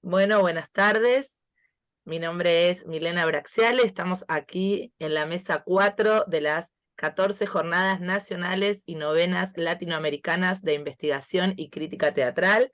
Bueno, buenas tardes. Mi nombre es Milena Braxiale. Estamos aquí en la mesa 4 de las 14 Jornadas Nacionales y Novenas Latinoamericanas de Investigación y Crítica Teatral.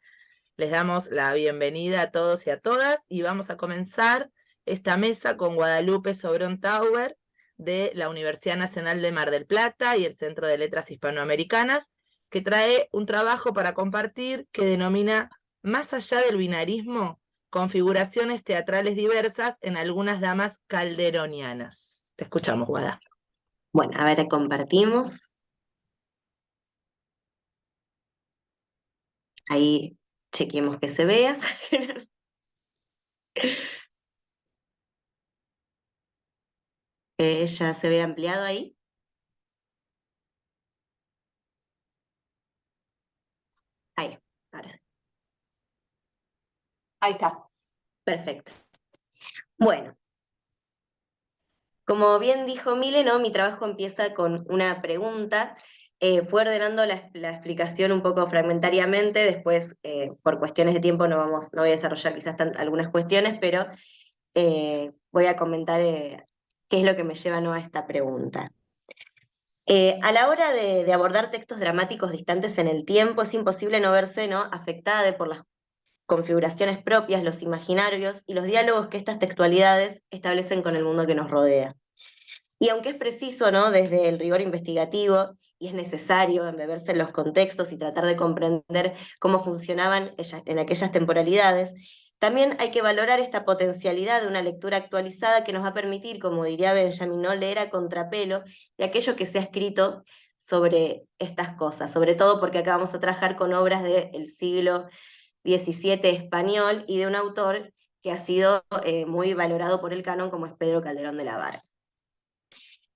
Les damos la bienvenida a todos y a todas y vamos a comenzar esta mesa con Guadalupe Sobrón Tauber de la Universidad Nacional de Mar del Plata y el Centro de Letras Hispanoamericanas, que trae un trabajo para compartir que denomina Más allá del binarismo, configuraciones teatrales diversas en algunas damas calderonianas. Te escuchamos, Guada. Bueno, a ver, compartimos. Ahí chequeemos que se vea. Ya se ve ampliado ahí. Ahí, ahora sí. Ahí está. Perfecto. Bueno, como bien dijo Mile, ¿no? Mi trabajo empieza con una pregunta. Fue ordenando la explicación un poco fragmentariamente, después por cuestiones de tiempo no voy a desarrollar quizás algunas cuestiones, pero voy a comentar qué es lo que me lleva, ¿no?, a esta pregunta. A la hora de abordar textos dramáticos distantes en el tiempo, es imposible no verse, ¿no?, afectada por las configuraciones propias, los imaginarios y los diálogos que estas textualidades establecen con el mundo que nos rodea. Y aunque es preciso, ¿no?, desde el rigor investigativo, y es necesario embeberse en los contextos y tratar de comprender cómo funcionaban en aquellas temporalidades, también hay que valorar esta potencialidad de una lectura actualizada que nos va a permitir, como diría Benjamin, ¿no?, leer a contrapelo de aquello que se ha escrito sobre estas cosas, sobre todo porque acá vamos a trabajar con obras del siglo XVII español y de un autor que ha sido muy valorado por el canon, como es Pedro Calderón de la Barca.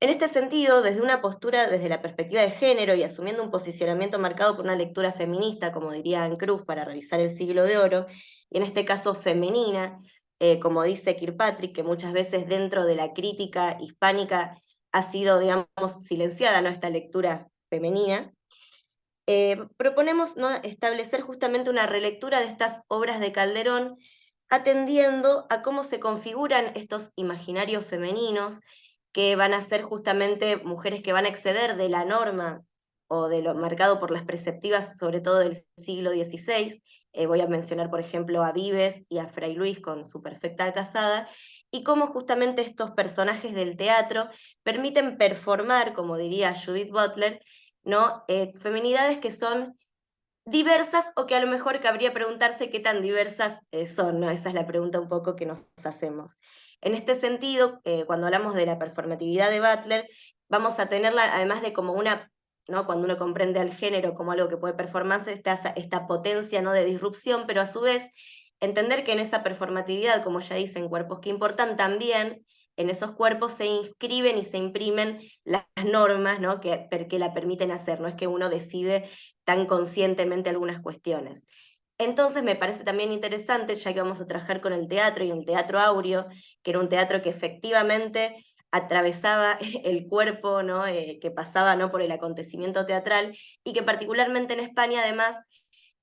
En este sentido, desde una postura, desde la perspectiva de género y asumiendo un posicionamiento marcado por una lectura feminista, como diría Anne Cruz, para revisar el siglo de oro, y en este caso femenina, como dice Kirkpatrick, que muchas veces dentro de la crítica hispánica ha sido, digamos, silenciada, ¿no?, esta lectura femenina, proponemos, ¿no?, establecer justamente una relectura de estas obras de Calderón, atendiendo a cómo se configuran estos imaginarios femeninos, que van a ser justamente mujeres que van a exceder de la norma o de lo marcado por las preceptivas, sobre todo del siglo XVI. Voy a mencionar, por ejemplo, a Vives y a Fray Luis con su perfecta casada, y cómo justamente estos personajes del teatro permiten performar, como diría Judith Butler, ¿no?, feminidades que son diversas o que a lo mejor cabría preguntarse qué tan diversas son, ¿no? Esa es la pregunta un poco que nos hacemos. En este sentido, cuando hablamos de la performatividad de Butler, vamos a tenerla además de como una, ¿no?, cuando uno comprende al género como algo que puede performarse, esta potencia, ¿no?, de disrupción, pero a su vez entender que en esa performatividad, como ya dicen, cuerpos que importan, también en esos cuerpos se inscriben y se imprimen las normas, ¿no?, que la permiten hacer, no es que uno decide tan conscientemente algunas cuestiones. Entonces me parece también interesante, ya que vamos a trabajar con el teatro y el teatro áureo, que era un teatro que efectivamente atravesaba el cuerpo, ¿no?, que pasaba, ¿no?, por el acontecimiento teatral, y que particularmente en España además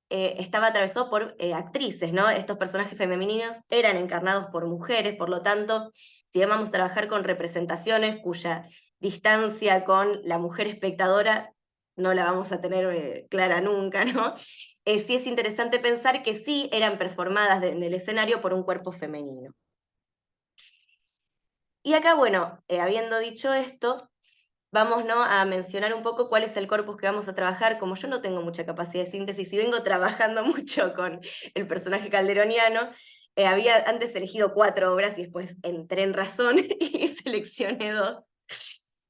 estaba atravesado por actrices, ¿no? Estos personajes femeninos eran encarnados por mujeres, por lo tanto, si vamos a trabajar con representaciones cuya distancia con la mujer espectadora no la vamos a tener clara nunca, ¿no? Sí es interesante pensar que sí eran performadas en el escenario por un cuerpo femenino. Y acá, bueno, habiendo dicho esto, vamos, ¿no?, a mencionar un poco cuál es el corpus que vamos a trabajar. Como yo no tengo mucha capacidad de síntesis y vengo trabajando mucho con el personaje calderoniano, había antes elegido 4 obras y después entré en razón y seleccioné 2.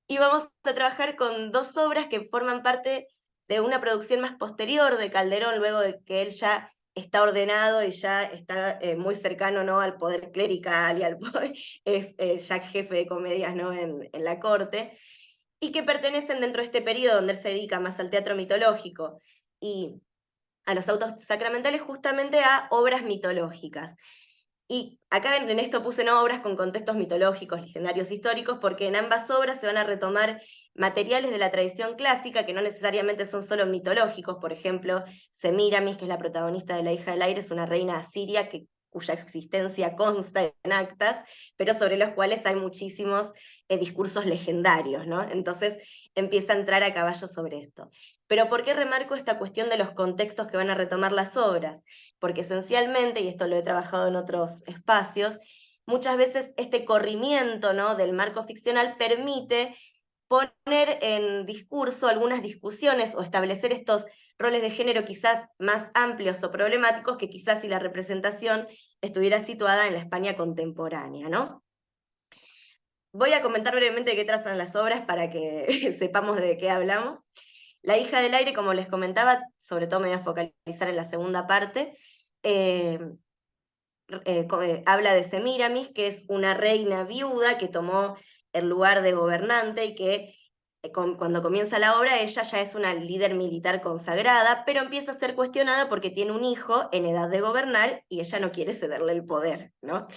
Y vamos a trabajar con 2 obras que forman parte de una producción más posterior de Calderón, luego de que él ya está ordenado y ya está muy cercano, ¿no?, al poder clerical y al poder, es ya jefe de comedias, ¿no?, en la corte, y que pertenecen dentro de este periodo donde él se dedica más al teatro mitológico y a los autos sacramentales, justamente a obras mitológicas. Y acá en esto puse, ¿no?, obras con contextos mitológicos, legendarios, históricos, porque en ambas obras se van a retomar materiales de la tradición clásica que no necesariamente son solo mitológicos. Por ejemplo, Semíramis, que es la protagonista de La hija del aire, es una reina asiria cuya existencia consta en actas, pero sobre los cuales hay muchísimos discursos legendarios, ¿no? Entonces empieza a entrar a caballo sobre esto. Pero ¿por qué remarco esta cuestión de los contextos que van a retomar las obras? Porque esencialmente, y esto lo he trabajado en otros espacios, muchas veces este corrimiento, ¿no?, del marco ficcional permite poner en discurso algunas discusiones o establecer estos roles de género quizás más amplios o problemáticos que quizás si la representación estuviera situada en la España contemporánea, ¿no? Voy a comentar brevemente de qué tratan las obras para que sepamos de qué hablamos. La hija del aire, como les comentaba, sobre todo me voy a focalizar en la segunda parte, eh, habla de Semíramis, que es una reina viuda que tomó el lugar de gobernante y que cuando comienza la obra ella ya es una líder militar consagrada, pero empieza a ser cuestionada porque tiene un hijo en edad de gobernar y ella no quiere cederle el poder, ¿no?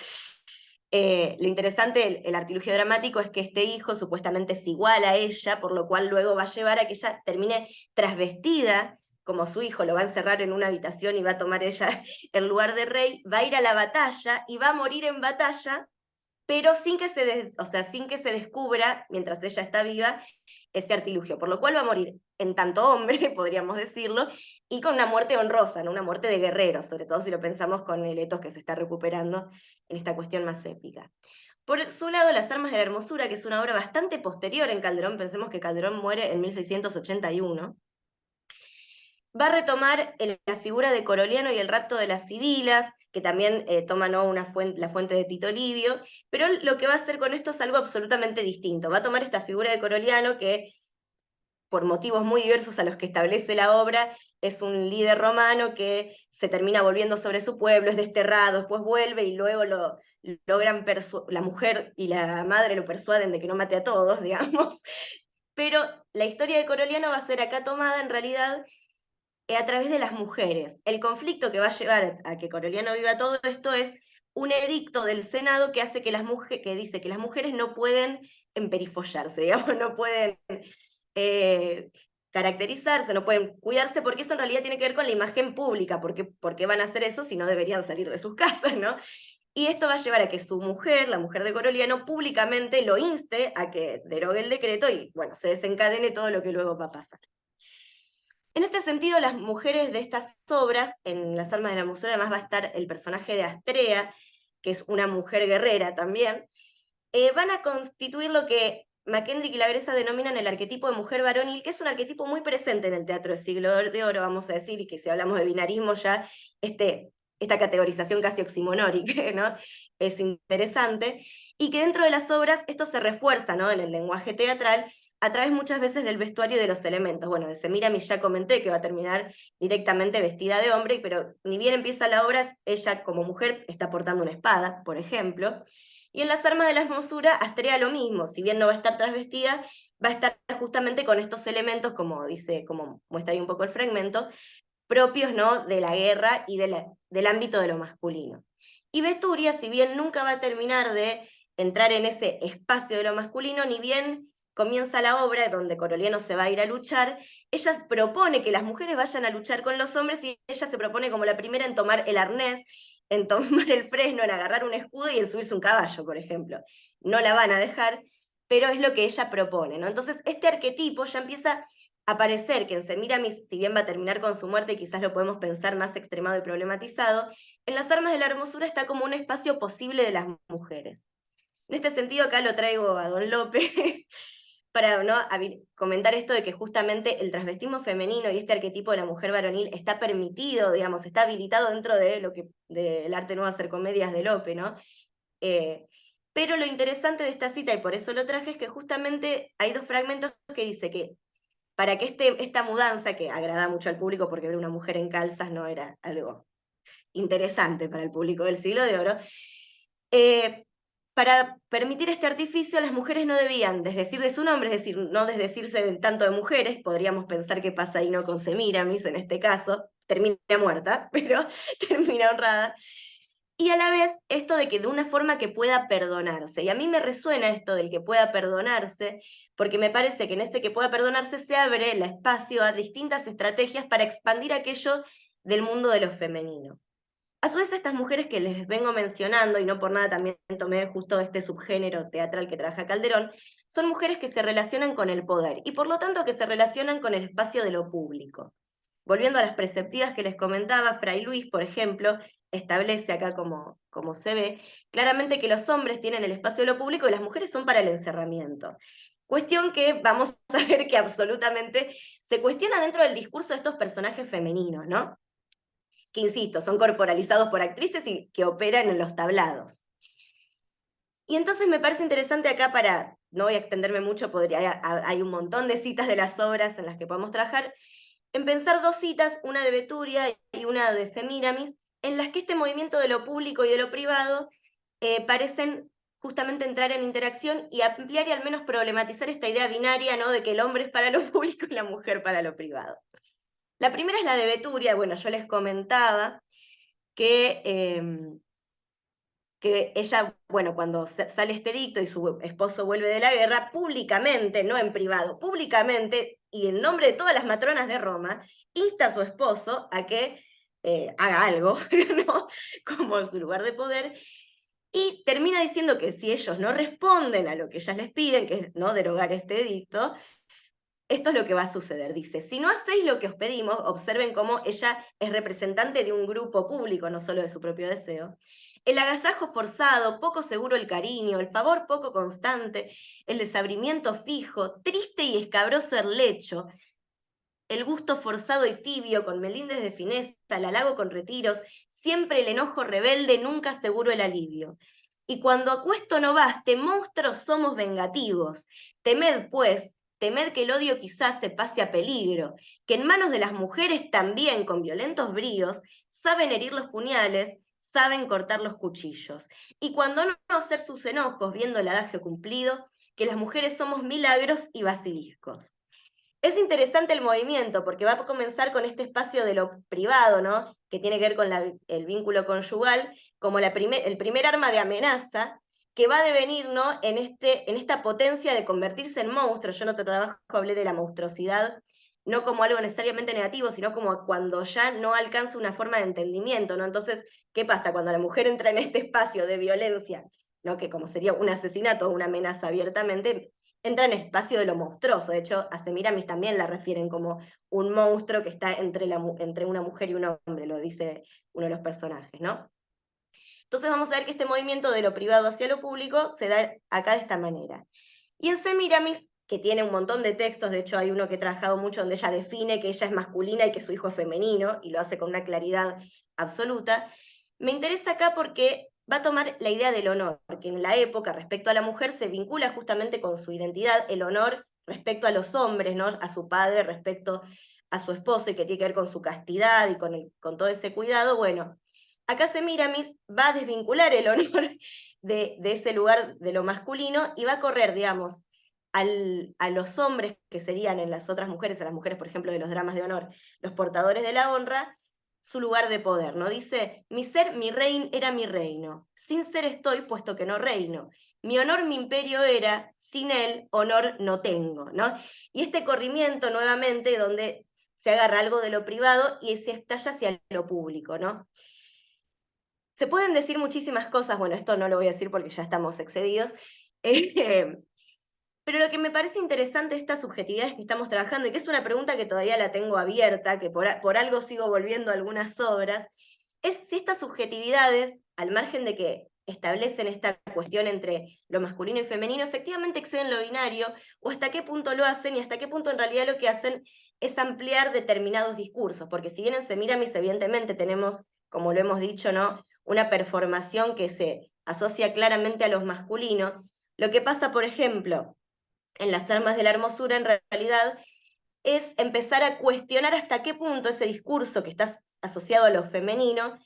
Lo interesante el artilugio dramático es que este hijo supuestamente es igual a ella, por lo cual luego va a llevar a que ella termine trasvestida como su hijo, lo va a encerrar en una habitación y va a tomar ella el lugar de rey, va a ir a la batalla y va a morir en batalla, pero sin que sin que se descubra, mientras ella está viva, ese artilugio, por lo cual va a morir en tanto hombre, podríamos decirlo, y con una muerte honrosa, ¿no? Una muerte de guerrero, sobre todo si lo pensamos con el etos que se está recuperando en esta cuestión más épica. Por su lado, Las armas de la hermosura, que es una obra bastante posterior en Calderón, pensemos que Calderón muere en 1681, va a retomar la figura de Coroliano y el rapto de las Sibilas, que también toma, ¿no?, la fuente de Tito Livio, pero lo que va a hacer con esto es algo absolutamente distinto. Va a tomar esta figura de Coroliano que, por motivos muy diversos a los que establece la obra, es un líder romano que se termina volviendo sobre su pueblo, es desterrado, después vuelve y luego logran la mujer y la madre lo persuaden de que no mate a todos, digamos. Pero la historia de Coroliano va a ser acá tomada en realidad a través de las mujeres. El conflicto que va a llevar a que Coroliano viva todo esto es un edicto del Senado que hace que que dice que las mujeres no pueden emperifollarse, digamos, no pueden eh, caracterizarse, no pueden cuidarse, porque eso en realidad tiene que ver con la imagen pública, porque ¿por qué van a hacer eso si no deberían salir de sus casas, ¿no? Y esto va a llevar a que su mujer, la mujer de Coroliano, públicamente lo inste a que derogue el decreto y, bueno, se desencadene todo lo que luego va a pasar. En este sentido, las mujeres de estas obras, en Las armas de la hermosura además va a estar el personaje de Astrea, que es una mujer guerrera también, van a constituir lo que McKendrick y la Gresa denominan el arquetipo de mujer varonil, que es un arquetipo muy presente en el teatro del siglo de oro, vamos a decir, y que si hablamos de binarismo ya, esta categorización casi oximonórica, ¿no?, es interesante, y que dentro de las obras esto se refuerza, ¿no?, en el lenguaje teatral, a través muchas veces del vestuario y de los elementos. Bueno, de Semíramis ya comenté que va a terminar directamente vestida de hombre, pero ni bien empieza la obra, ella como mujer está portando una espada, por ejemplo, y en Las armas de la hermosura, Astrea lo mismo, si bien no va a estar trasvestida, va a estar justamente con estos elementos, como dice, como muestra ahí un poco el fragmento, propios, ¿no?, de la guerra y del ámbito de lo masculino. Y Veturia, si bien nunca va a terminar de entrar en ese espacio de lo masculino, ni bien comienza la obra donde Coroliano se va a ir a luchar, ella propone que las mujeres vayan a luchar con los hombres y ella se propone como la primera en tomar el arnés, en tomar el fresno, en agarrar un escudo y en subirse un caballo, por ejemplo. No la van a dejar, pero es lo que ella propone, ¿no? Entonces, este arquetipo ya empieza a parecer que en Semíramis, si bien va a terminar con su muerte, y quizás lo podemos pensar más extremado y problematizado, en Las armas de la hermosura está como un espacio posible de las mujeres. En este sentido, acá lo traigo a Don Lope para, ¿no?, comentar esto de que justamente el transvestismo femenino y este arquetipo de la mujer varonil está permitido, digamos, está habilitado dentro de lo que del arte nuevo hacer comedias de Lope, ¿no? Pero lo interesante de esta cita, y por eso lo traje, es que justamente hay dos fragmentos que dice que para que esta mudanza, que agrada mucho al público porque ver una mujer en calzas no era algo interesante para el público del siglo de oro, para permitir este artificio, las mujeres no debían desdecir de su nombre, es decir, no desdecirse tanto de mujeres, podríamos pensar que pasa ahí no con Semíramis en este caso, termina muerta, pero termina honrada. Y a la vez, esto de que de una forma que pueda perdonarse. Y a mí me resuena esto del que pueda perdonarse, porque me parece que en ese que pueda perdonarse se abre el espacio a distintas estrategias para expandir aquello del mundo de lo femenino. A su vez, estas mujeres que les vengo mencionando, y no por nada también tomé justo este subgénero teatral que trabaja Calderón, son mujeres que se relacionan con el poder, y por lo tanto que se relacionan con el espacio de lo público. Volviendo a las preceptivas que les comentaba, Fray Luis, por ejemplo, establece acá como se ve, claramente que los hombres tienen el espacio de lo público y las mujeres son para el encerramiento. Cuestión que vamos a ver que absolutamente se cuestiona dentro del discurso de estos personajes femeninos, ¿no? Que insisto, son corporalizados por actrices y que operan en los tablados. Y entonces me parece interesante acá no voy a extenderme mucho, hay un montón de citas de las obras en las que podemos trabajar, en pensar dos citas, una de Beturia y una de Semíramis, en las que este movimiento de lo público y de lo privado parecen justamente entrar en interacción y ampliar y al menos problematizar esta idea binaria, ¿no?, de que el hombre es para lo público y la mujer para lo privado. La primera es la de Beturia, bueno, yo les comentaba que ella, bueno, cuando sale este edicto y su esposo vuelve de la guerra, públicamente, no en privado, públicamente, y en nombre de todas las matronas de Roma, insta a su esposo a que haga algo, ¿no?, como en su lugar de poder, y termina diciendo que si ellos no responden a lo que ellas les piden, que es no derogar este edicto, esto es lo que va a suceder. Dice, si no hacéis lo que os pedimos, observen cómo ella es representante de un grupo público, no solo de su propio deseo. El agasajo forzado, poco seguro el cariño, el favor poco constante, el desabrimiento fijo, triste y escabroso el lecho, el gusto forzado y tibio, con melindres de fineza, el halago con retiros, siempre el enojo rebelde, nunca seguro el alivio. Y cuando acuesto no baste, monstruos somos vengativos. Temed, pues, temed que el odio quizás se pase a peligro, que en manos de las mujeres también, con violentos bríos, saben herir los puñales, saben cortar los cuchillos. Y cuando no hacer sus enojos, viendo el adagio cumplido, que las mujeres somos milagros y basiliscos. Es interesante el movimiento, porque va a comenzar con este espacio de lo privado, ¿no?, que tiene que ver con el vínculo conyugal, como el primer arma de amenaza, que va a devenir, ¿no?, en esta potencia de convertirse en monstruo. Yo en otro trabajo hablé de la monstruosidad, no como algo necesariamente negativo, sino como cuando ya no alcanza una forma de entendimiento, ¿no? Entonces, ¿qué pasa? Cuando la mujer entra en este espacio de violencia, ¿no?, que como sería un asesinato o una amenaza abiertamente, entra en espacio de lo monstruoso. De hecho, a Semiramis también la refieren como un monstruo que está entre una mujer y un hombre, lo dice uno de los personajes, ¿no? Entonces vamos a ver que este movimiento de lo privado hacia lo público se da acá de esta manera. Y en Semiramis, que tiene un montón de textos, de hecho hay uno que he trabajado mucho donde ella define que ella es masculina y que su hijo es femenino, y lo hace con una claridad absoluta, me interesa acá porque va a tomar la idea del honor, porque en la época respecto a la mujer se vincula justamente con su identidad, el honor respecto a los hombres, ¿no?, a su padre respecto a su esposo, y que tiene que ver con su castidad y con todo ese cuidado. Bueno, acá Semiramis va a desvincular el honor de ese lugar de lo masculino y va a correr, digamos, a los hombres, que serían en las otras mujeres, a las mujeres, por ejemplo, de los dramas de honor, los portadores de la honra, su lugar de poder, ¿no? Dice, mi ser, mi reino, era mi reino, sin ser estoy, puesto que no reino. Mi honor, mi imperio era, sin él, honor no tengo, ¿no? Y este corrimiento, nuevamente, donde se agarra algo de lo privado y se estalla hacia lo público, ¿no? Se pueden decir muchísimas cosas, bueno, esto no lo voy a decir porque ya estamos excedidos, pero lo que me parece interesante de estas subjetividades que estamos trabajando, y que es una pregunta que todavía la tengo abierta, que por algo sigo volviendo a algunas obras, es si estas subjetividades, al margen de que establecen esta cuestión entre lo masculino y femenino, efectivamente exceden lo binario, o hasta qué punto lo hacen, y hasta qué punto en realidad lo que hacen es ampliar determinados discursos, porque si bien en Semiramis evidentemente tenemos, como lo hemos dicho, ¿no?, una performación que se asocia claramente a lo masculino, lo que pasa, por ejemplo, en las armas de la hermosura, en realidad, es empezar a cuestionar hasta qué punto ese discurso que está asociado a lo femenino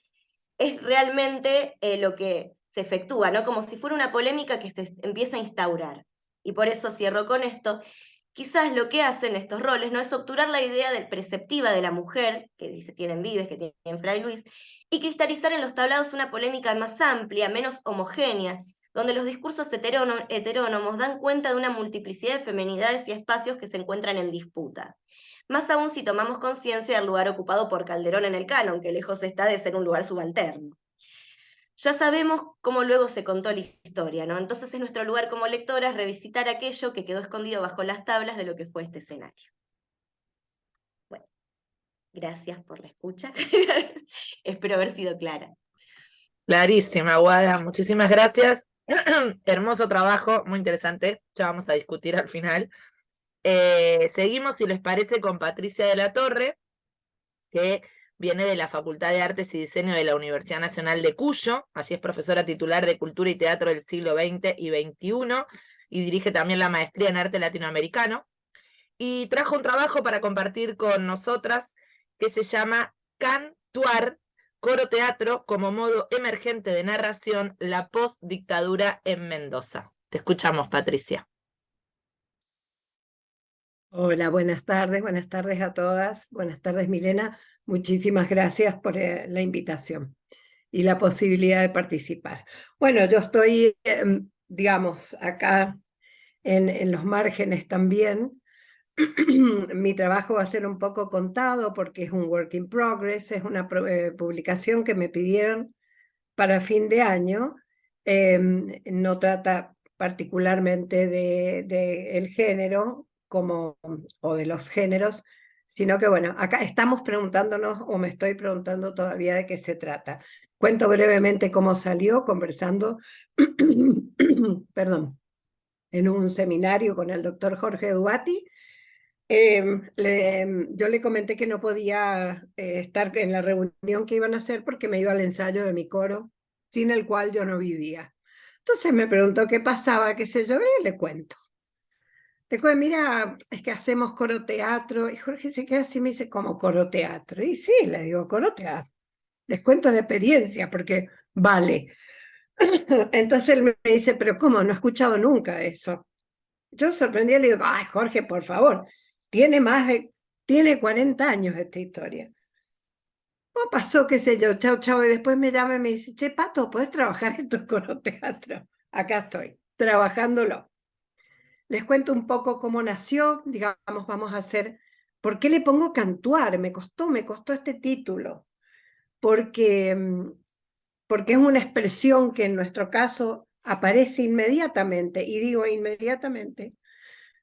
es realmente lo que se efectúa, ¿no? Como si fuera una polémica que se empieza a instaurar. Y por eso cierro con esto. Quizás lo que hacen estos roles no es obturar la idea del preceptiva de la mujer, que dice tienen Vives, que tienen Fray Luis, y cristalizar en los tablados una polémica más amplia, menos homogénea, donde los discursos heterónomos dan cuenta de una multiplicidad de feminidades y espacios que se encuentran en disputa. más aún si tomamos conciencia del lugar ocupado por Calderón en el canon, que lejos está de ser un lugar subalterno. Ya sabemos cómo luego se contó la historia, ¿no? Entonces es nuestro lugar como lectoras revisitar aquello que quedó escondido bajo las tablas de lo que fue este escenario. Bueno, gracias por la escucha. Espero haber sido clara. Clarísima, Guada, muchísimas gracias. Hermoso trabajo, muy interesante. Ya vamos a discutir al final. Seguimos, si les parece, con Patricia de la Torre, que viene de la Facultad de Artes y Diseño de la Universidad Nacional de Cuyo. Allí es profesora titular de Cultura y Teatro del siglo XX y XXI y dirige también la maestría en arte latinoamericano. Y trajo un trabajo para compartir con nosotras que se llama Cantuar, coro teatro como modo emergente de narración, la postdictadura en Mendoza. Te escuchamos, Patricia. Hola, buenas tardes a todas. Buenas tardes, Milena. Muchísimas gracias por la invitación y la posibilidad de participar. Bueno, yo estoy, digamos, acá en los márgenes también. Mi trabajo va a ser un poco contado porque es un work in progress, es una publicación que me pidieron para fin de año. No trata particularmente de el género o de los géneros, sino que bueno, acá estamos preguntándonos, o me estoy preguntando todavía de qué se trata. Cuento brevemente cómo salió, conversando, perdón, en un seminario con el doctor Jorge Duati. Yo le comenté que no podía estar en la reunión que iban a hacer porque me iba al ensayo de mi coro, sin el cual yo no vivía. Entonces me preguntó qué pasaba, qué sé yo, y le cuento. Le digo, mira, es que hacemos coro teatro, y Jorge se queda así y me dice, ¿cómo coro teatro? Y sí, le digo, coro teatro. Les cuento de experiencia, porque vale. Entonces él me dice, pero ¿cómo? No he escuchado nunca eso. Yo sorprendí, le digo, ay, Jorge, por favor, tiene tiene 40 años esta historia. ¿Cómo pasó, qué sé yo, chau, chau? Y después me llama y me dice, che, Pato, ¿podés trabajar en tu coro teatro? Acá estoy, trabajándolo. Les cuento un poco cómo nació, digamos, vamos a hacer, ¿por qué le pongo cantuar? Me costó este título, porque, porque es una expresión que en nuestro caso aparece inmediatamente, y digo inmediatamente,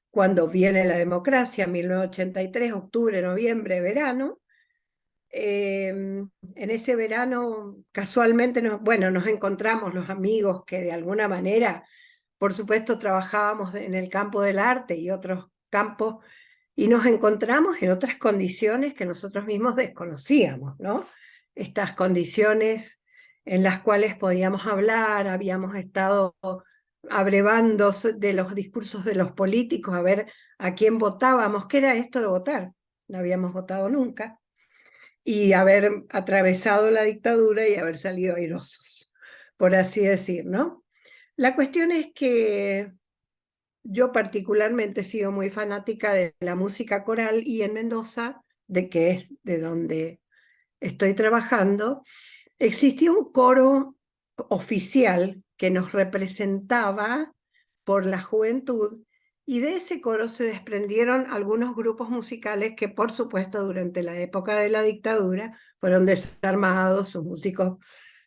cuando viene la democracia, 1983, octubre, noviembre, verano. En ese verano, casualmente, nos encontramos los amigos que de alguna manera, por supuesto, trabajábamos en el campo del arte y otros campos, y nos encontramos en otras condiciones que nosotros mismos desconocíamos, ¿no? Estas condiciones en las cuales podíamos hablar, habíamos estado abrevando de los discursos de los políticos, a ver a quién votábamos. ¿Qué era esto de votar? No habíamos votado nunca. Y haber atravesado la dictadura y haber salido airosos, por así decir, ¿no? La cuestión es que yo particularmente he sido muy fanática de la música coral, y en Mendoza, de que es de donde estoy trabajando, existía un coro oficial que nos representaba por la juventud, y de ese coro se desprendieron algunos grupos musicales que, por supuesto, durante la época de la dictadura fueron desarmados, sus músicos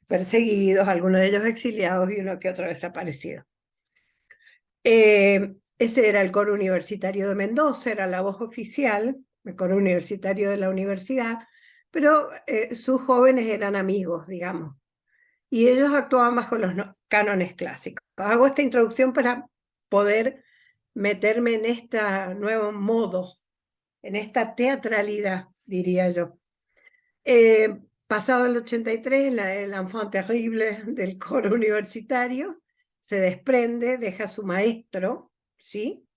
perseguidos, algunos de ellos exiliados y uno que otro desaparecido. Ese era el coro universitario de Mendoza, era la voz oficial, el coro universitario de la universidad, pero sus jóvenes eran amigos, digamos, y ellos actuaban bajo los cánones clásicos. Hago esta introducción para poder meterme en este nuevo modo, en esta teatralidad, diría yo. Pasado el 83, el enfant terrible del coro universitario se desprende, deja a su maestro, ¿sí?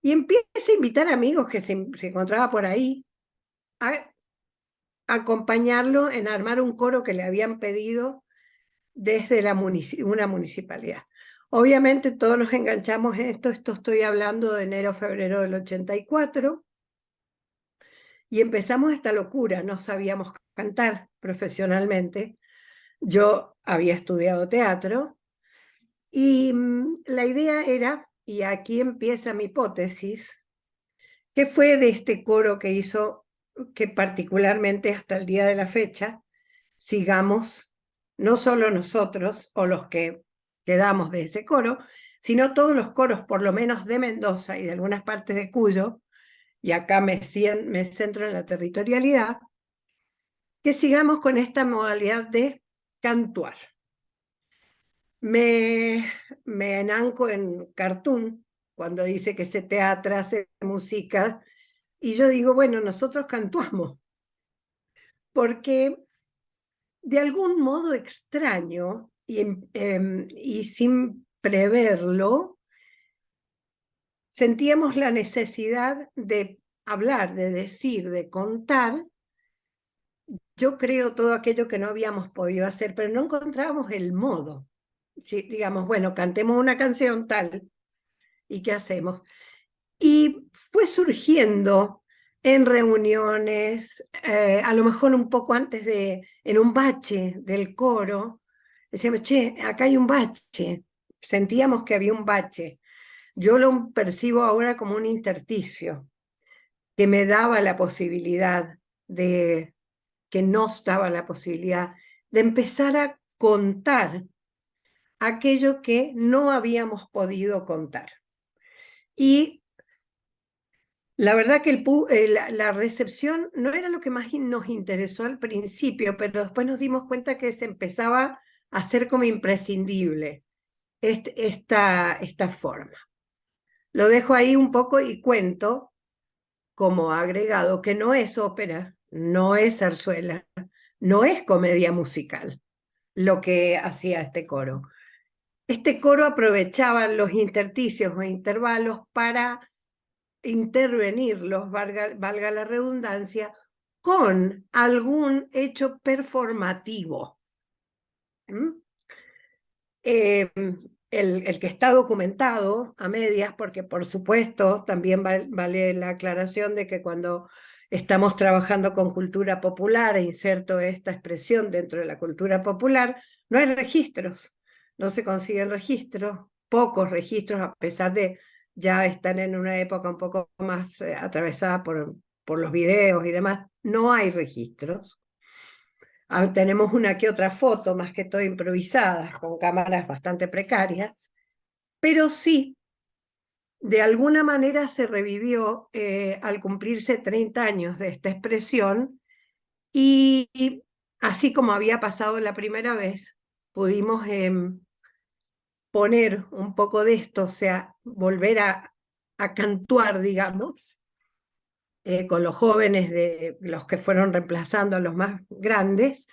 Y empieza a invitar amigos que se encontraba por ahí a acompañarlo en armar un coro que le habían pedido desde una municipalidad. Obviamente todos nos enganchamos en esto estoy hablando de enero, febrero del 84, y empezamos esta locura, no sabíamos cantar profesionalmente. Yo había estudiado teatro, y la idea era, y aquí empieza mi hipótesis, ¿Qué fue de este coro que hizo que particularmente hasta el día de la fecha sigamos, no solo nosotros o los que quedamos de ese coro, sino todos los coros, por lo menos de Mendoza y de algunas partes de Cuyo, y acá me centro en la territorialidad, que sigamos con esta modalidad de cantuar? Me enanco en Cartoon, cuando dice que se teatra, hace música, y yo digo, bueno, nosotros cantuamos, porque de algún modo extraño y sin preverlo, sentíamos la necesidad de hablar, de decir, de contar, yo creo todo aquello que no habíamos podido hacer, pero no encontrábamos el modo. Si, digamos, bueno, cantemos una canción tal, ¿y qué hacemos? Y fue surgiendo en reuniones, a lo mejor un poco antes en un bache del coro, decíamos, che, acá hay un bache, sentíamos que había un bache. Yo lo percibo ahora como un intersticio que me daba la posibilidad que nos daba la posibilidad de empezar a contar aquello que no habíamos podido contar. Y la verdad que la recepción no era lo que más nos interesó al principio, pero después nos dimos cuenta que se empezaba a hacer como imprescindible esta forma. Lo dejo ahí un poco y cuento como agregado que no es ópera, no es zarzuela, no es comedia musical lo que hacía este coro. Este coro aprovechaba los intersticios o intervalos para intervenirlos, valga la redundancia, con algún hecho performativo. El que está documentado a medias, porque por supuesto también vale la aclaración de que cuando estamos trabajando con cultura popular, e inserto esta expresión dentro de la cultura popular, no hay registros, no se consiguen registros, pocos registros, a pesar de ya estar en una época un poco más atravesada por los videos y demás, no hay registros. Tenemos una que otra foto, más que todo improvisadas, con cámaras bastante precarias, pero sí, de alguna manera se revivió al cumplirse 30 años de esta expresión y así como había pasado la primera vez, pudimos poner un poco de esto, o sea, volver a cantuar, digamos, con los jóvenes de los que fueron reemplazando a los más grandes,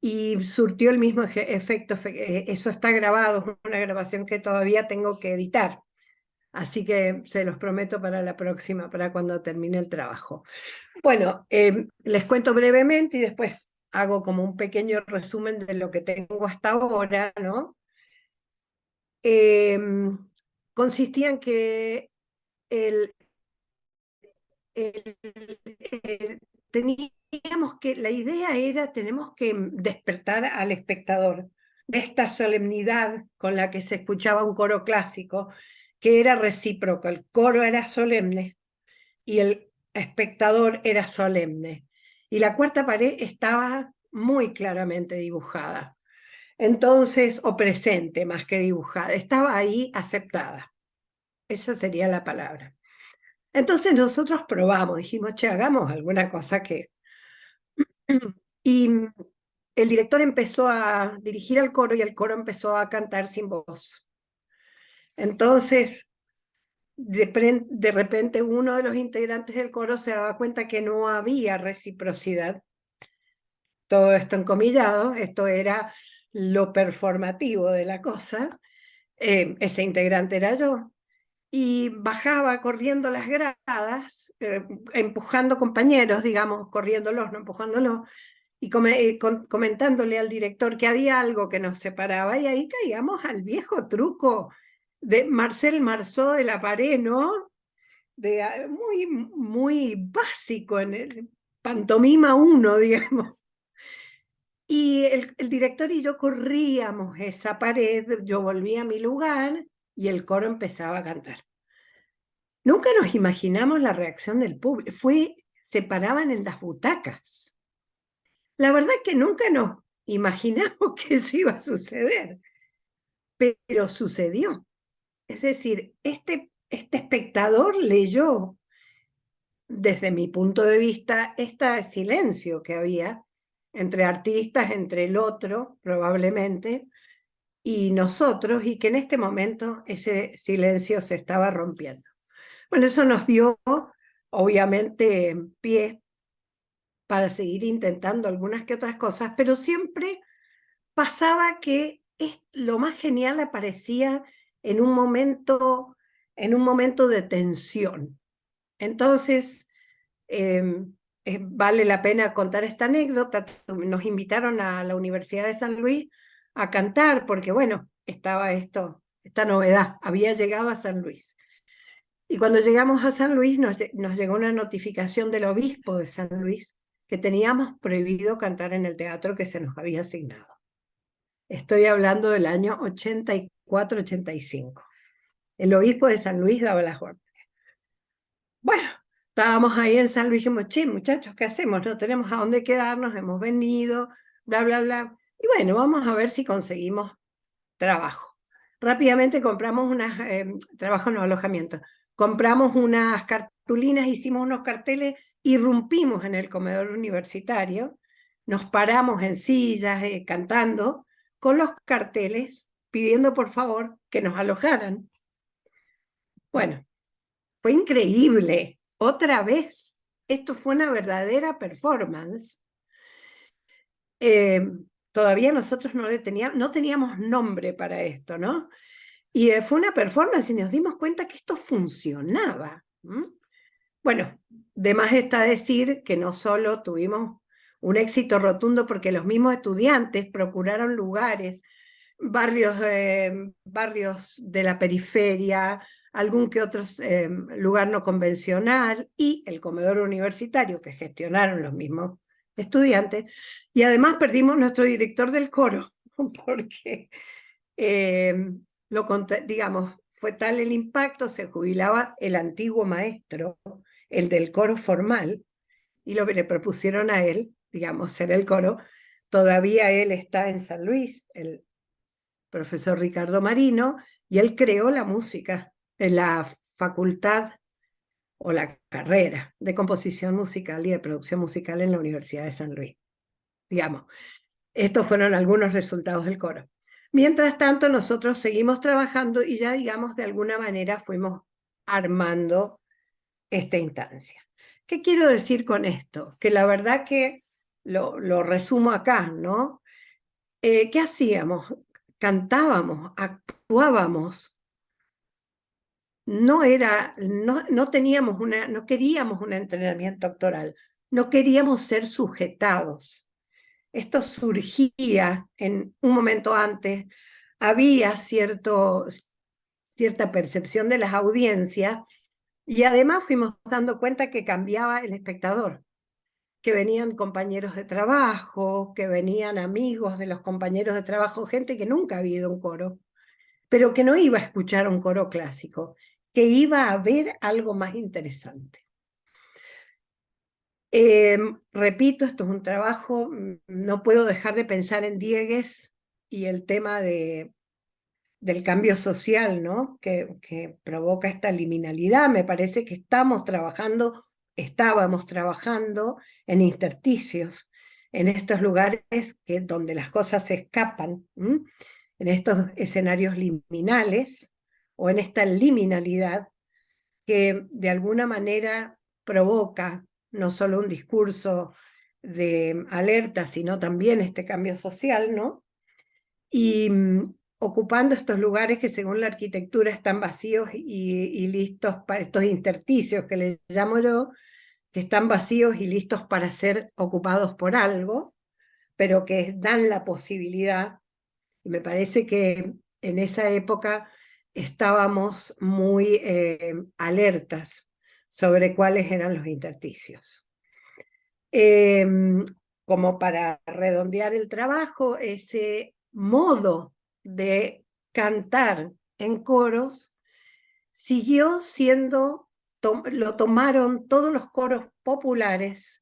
y surtió el mismo efecto. Eso está grabado, es una grabación que todavía tengo que editar, así que se los prometo para la próxima, para cuando termine el trabajo. Bueno, les cuento brevemente y después hago como un pequeño resumen de lo que tengo hasta ahora, ¿no? Consistía en que el, teníamos la idea era, tenemos que despertar al espectador de esta solemnidad con la que se escuchaba un coro clásico, que era recíproco, el coro era solemne y el espectador era solemne. Y la cuarta pared estaba muy claramente dibujada. Entonces, o presente más que dibujada, estaba ahí aceptada. Esa sería la palabra. Entonces nosotros probamos, dijimos, che, hagamos alguna cosa que... Y el director empezó a dirigir al coro y el coro empezó a cantar sin voz. Entonces, de repente uno de los integrantes del coro se daba cuenta que no había reciprocidad. Todo esto encomillado, esto era lo performativo de la cosa. Ese integrante era yo. Y bajaba corriendo las gradas, empujando compañeros, digamos, corriéndolos, no empujándolos, y comentándole al director que había algo que nos separaba, y ahí caíamos al viejo truco de Marcel Marceau de la Pared, ¿no? Muy, muy básico, en el pantomima 1, digamos. Y el director y yo corríamos esa pared, yo volvía a mi lugar y el coro empezaba a cantar. Nunca nos imaginamos la reacción del público. Se paraban en las butacas. La verdad que nunca nos imaginamos que eso iba a suceder, pero sucedió. Es decir, este espectador leyó, desde mi punto de vista, este silencio que había entre artistas, entre el otro, probablemente, y nosotros, y que en este momento ese silencio se estaba rompiendo. Bueno, eso nos dio, obviamente, pie para seguir intentando algunas que otras cosas, pero siempre pasaba que lo más genial aparecía en un momento de tensión. Entonces, vale la pena contar esta anécdota. Nos invitaron a la Universidad de San Luis a cantar, porque bueno, estaba esta novedad, había llegado a San Luis. Y cuando llegamos a San Luis nos llegó una notificación del obispo de San Luis que teníamos prohibido cantar en el teatro que se nos había asignado. Estoy hablando del año 84-85. El obispo de San Luis daba las órdenes. Bueno, estábamos ahí en San Luis y dijimos, che, muchachos, ¿qué hacemos? No tenemos a dónde quedarnos, hemos venido, bla, bla, bla. Y bueno, vamos a ver si conseguimos trabajo. Rápidamente compramos trabajo no, alojamiento. Compramos unas cartulinas, hicimos unos carteles, irrumpimos en el comedor universitario, nos paramos en sillas cantando con los carteles pidiendo por favor que nos alojaran. Bueno, fue increíble. Otra vez, esto fue una verdadera performance. Todavía nosotros no teníamos nombre para esto, ¿no? Y fue una performance y nos dimos cuenta que esto funcionaba. Bueno, de más está decir que no solo tuvimos un éxito rotundo porque los mismos estudiantes procuraron lugares, barrios de la periferia, algún que otro lugar no convencional y el comedor universitario que gestionaron los mismos estudiantes. Y además perdimos nuestro director del coro porque digamos, fue tal el impacto, se jubilaba el antiguo maestro, el del coro formal, y lo que le propusieron a él, digamos, ser el coro. Todavía él está en San Luis, el profesor Ricardo Marino, y él creó la música en la facultad o la carrera de composición musical y de producción musical en la Universidad de San Luis. Digamos, estos fueron algunos resultados del coro. Mientras tanto, nosotros seguimos trabajando y ya, digamos, de alguna manera fuimos armando esta instancia. ¿Qué quiero decir con esto? Que la verdad que lo resumo acá, ¿no? ¿Qué hacíamos? Cantábamos, actuábamos. No teníamos no queríamos un entrenamiento actoral, no queríamos ser sujetados. Esto surgía en un momento antes, había cierta percepción de las audiencias y además fuimos dando cuenta que cambiaba el espectador, que venían compañeros de trabajo, que venían amigos de los compañeros de trabajo, gente que nunca había ido a un coro, pero que no iba a escuchar un coro clásico, que iba a ver algo más interesante. Repito, esto es un trabajo, no puedo dejar de pensar en Diegues y el tema del cambio social, ¿no? Que provoca esta liminalidad. Me parece que estábamos trabajando en intersticios, en estos lugares donde las cosas se escapan, en estos escenarios liminales o en esta liminalidad que de alguna manera provoca no solo un discurso de alerta, sino también este cambio social, ¿no? Y ocupando estos lugares que según la arquitectura están vacíos y listos para estos intersticios que les llamo yo, que están vacíos y listos para ser ocupados por algo, pero que dan la posibilidad, y me parece que en esa época estábamos muy alertas sobre cuáles eran los intersticios. Como para redondear el trabajo, ese modo de cantar en coros siguió siendo lo tomaron todos los coros populares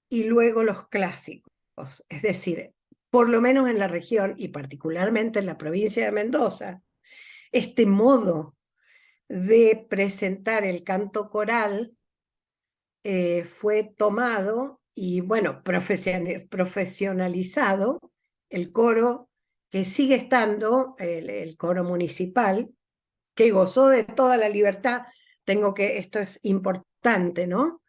y luego los clásicos. Es decir, por lo menos en la región y particularmente en la provincia de Mendoza, este modo de presentar el canto coral fue tomado y, bueno, profesionalizado. El coro, que sigue estando, el coro municipal, que gozó de toda la libertad. Esto es importante, ¿no?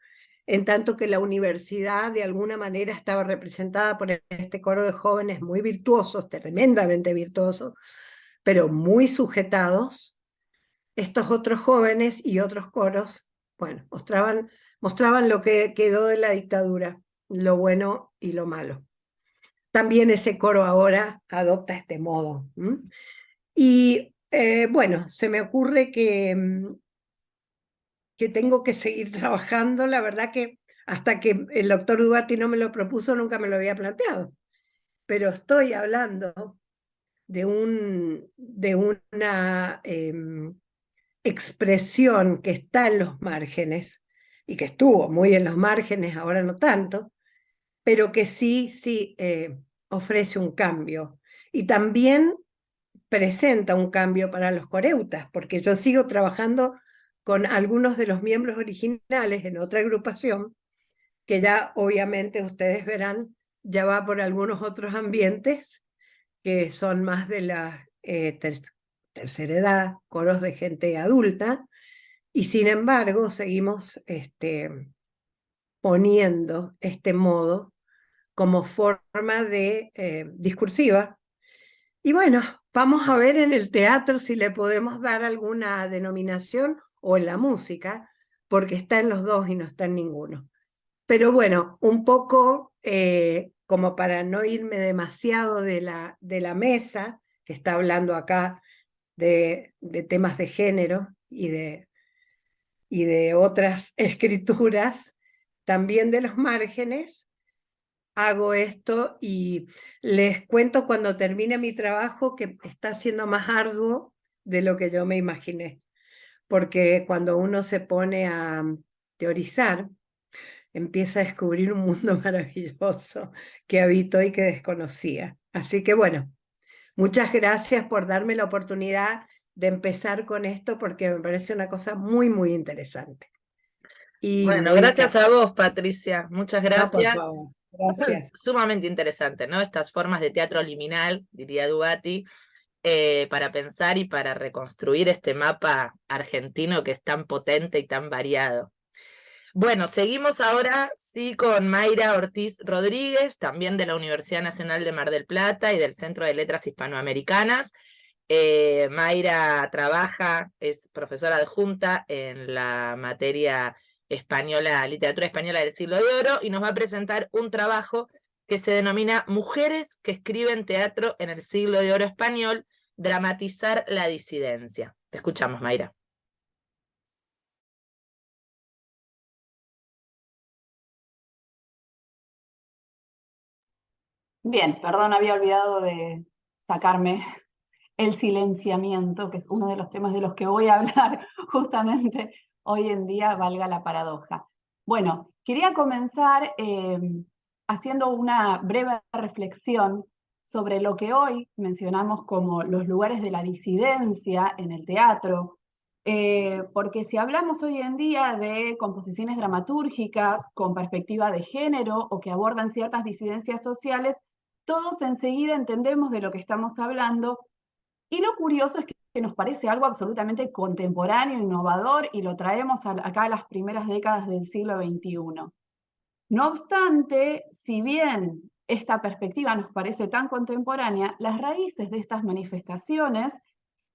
En tanto que la universidad de alguna manera estaba representada por este coro de jóvenes muy virtuosos, tremendamente virtuosos, pero muy sujetados. Estos otros jóvenes y otros coros, bueno, mostraban lo que quedó de la dictadura, lo bueno y lo malo. También ese coro ahora adopta este modo. Y bueno, se me ocurre que tengo que seguir trabajando. La verdad que hasta que el doctor Duarte no me lo propuso, nunca me lo había planteado. Pero estoy hablando de una expresión que está en los márgenes, y que estuvo muy en los márgenes, ahora no tanto, pero que sí ofrece un cambio. Y también presenta un cambio para los coreutas, porque yo sigo trabajando con algunos de los miembros originales en otra agrupación, que ya obviamente ustedes verán, ya va por algunos otros ambientes, que son más de la tercera edad, coros de gente adulta, y sin embargo seguimos poniendo este modo como forma de discursiva. Y bueno, vamos a ver en el teatro si le podemos dar alguna denominación, o en la música, porque está en los dos y no está en ninguno. Pero bueno, un poco como para no irme demasiado de la mesa, que está hablando acá de temas de género y de otras escrituras, también de los márgenes, hago esto y les cuento cuando termine mi trabajo que está siendo más arduo de lo que yo me imaginé, porque cuando uno se pone a teorizar, empieza a descubrir un mundo maravilloso que habitó y que desconocía. Así que bueno, muchas gracias por darme la oportunidad de empezar con esto, porque me parece una cosa muy, muy interesante. Y Bueno, muy... gracias a vos, Patricia. Muchas No, por gracias. favor, gracias. Sumamente interesante, ¿no? Estas formas de teatro liminal, diría Dugatti, para pensar y para reconstruir este mapa argentino que es tan potente y tan variado. Bueno, seguimos ahora sí con Mayra Ortiz Rodríguez, también de la Universidad Nacional de Mar del Plata y del Centro de Letras Hispanoamericanas. Mayra trabaja, es profesora adjunta en la materia española, literatura española del siglo de oro, y nos va a presentar un trabajo que se denomina Mujeres que escriben teatro en el siglo de oro español, dramatizar la disidencia. Te escuchamos, Mayra. Bien, perdón, había olvidado de sacarme el silenciamiento, que es uno de los temas de los que voy a hablar justamente hoy en día, valga la paradoja. Bueno, quería comenzar haciendo una breve reflexión sobre lo que hoy mencionamos como los lugares de la disidencia en el teatro, porque si hablamos hoy en día de composiciones dramatúrgicas con perspectiva de género o que abordan ciertas disidencias sociales, todos enseguida entendemos de lo que estamos hablando, y lo curioso es que nos parece algo absolutamente contemporáneo, innovador, y lo traemos acá a las primeras décadas del siglo XXI. No obstante, si bien esta perspectiva nos parece tan contemporánea, las raíces de estas manifestaciones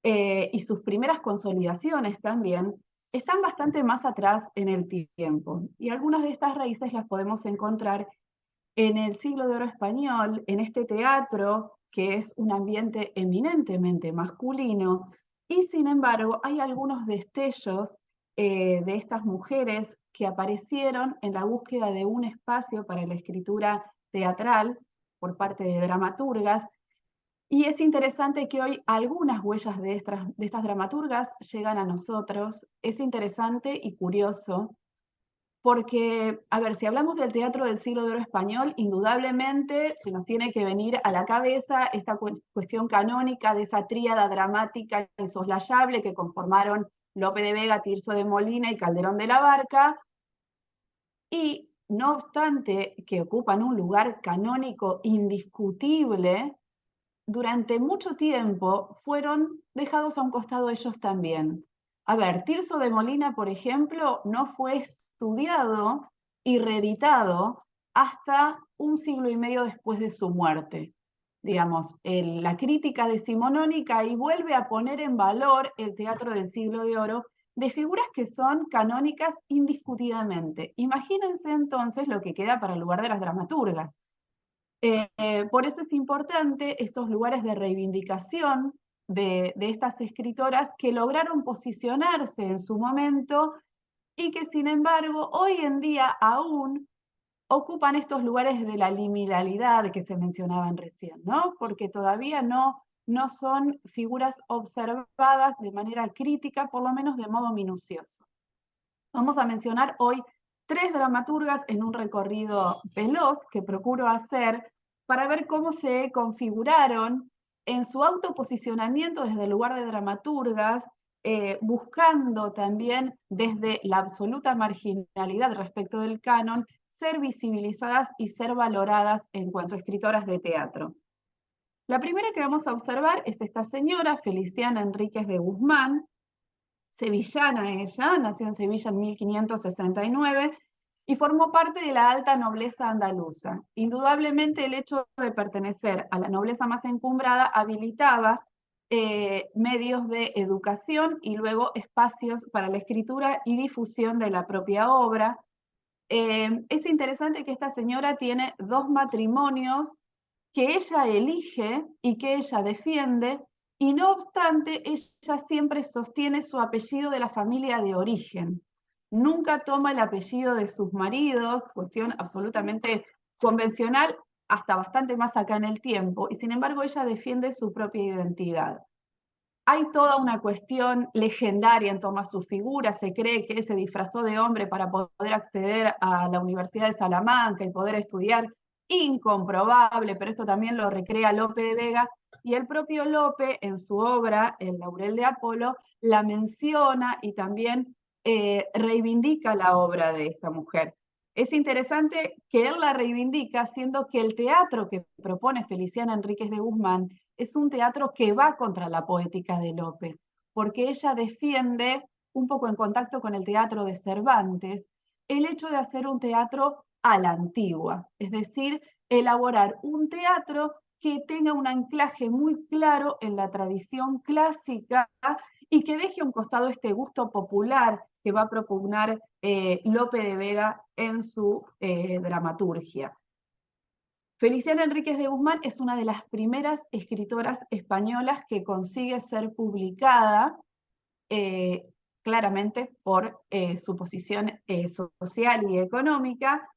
y sus primeras consolidaciones también están bastante más atrás en el tiempo. Y algunas de estas raíces las podemos encontrar en el siglo de oro español, en este teatro que es un ambiente eminentemente masculino, y sin embargo hay algunos destellos de estas mujeres que aparecieron en la búsqueda de un espacio para la escritura teatral por parte de dramaturgas, Y es interesante que hoy algunas huellas de estas dramaturgas llegan a nosotros. Es interesante y curioso porque, a ver, si hablamos del teatro del siglo de oro español, indudablemente se nos tiene que venir a la cabeza esta cuestión canónica de esa tríada dramática insoslayable que conformaron Lope de Vega, Tirso de Molina y Calderón de la Barca, y no obstante que ocupan un lugar canónico indiscutible, durante mucho tiempo fueron dejados a un costado ellos también. A ver, Tirso de Molina, por ejemplo, no fue estudiado y reeditado hasta un siglo y medio después de su muerte. Digamos, la crítica decimonónica y vuelve a poner en valor el teatro del siglo de oro de figuras que son canónicas indiscutidamente. Imagínense entonces lo que queda para el lugar de las dramaturgas. Por eso es importante estos lugares de reivindicación de estas escritoras que lograron posicionarse en su momento y que sin embargo hoy en día aún ocupan estos lugares de la liminalidad que se mencionaban recién, ¿no? Porque todavía no son figuras observadas de manera crítica, por lo menos de modo minucioso. Vamos a mencionar hoy 3 dramaturgas en un recorrido veloz que procuro hacer para ver cómo se configuraron en su autoposicionamiento desde el lugar de dramaturgas, buscando también desde la absoluta marginalidad respecto del canon, ser visibilizadas y ser valoradas en cuanto a escritoras de teatro. La primera que vamos a observar es esta señora, Feliciana Enríquez de Guzmán, sevillana ella, nació en Sevilla en 1569 y formó parte de la alta nobleza andaluza. Indudablemente el hecho de pertenecer a la nobleza más encumbrada habilitaba medios de educación y luego espacios para la escritura y difusión de la propia obra. Es interesante que esta señora tiene 2 matrimonios que ella elige y que ella defiende, y no obstante, ella siempre sostiene su apellido de la familia de origen. Nunca toma el apellido de sus maridos, cuestión absolutamente convencional, hasta bastante más acá en el tiempo, y sin embargo ella defiende su propia identidad. Hay toda una cuestión legendaria en torno a su figura. Se cree que se disfrazó de hombre para poder acceder a la Universidad de Salamanca y poder estudiar. Incomprobable, pero esto también lo recrea Lope de Vega, y el propio Lope en su obra, El Laurel de Apolo, la menciona y también reivindica la obra de esta mujer. Es interesante que él la reivindica, siendo que el teatro que propone Feliciana Enríquez de Guzmán es un teatro que va contra la poética de Lope, porque ella defiende, un poco en contacto con el teatro de Cervantes, el hecho de hacer un teatro a la antigua, es decir, elaborar un teatro que tenga un anclaje muy claro en la tradición clásica y que deje a un costado este gusto popular que va a propugnar Lope de Vega en su dramaturgia. Feliciana Enríquez de Guzmán es una de las primeras escritoras españolas que consigue ser publicada, claramente por su posición social y económica,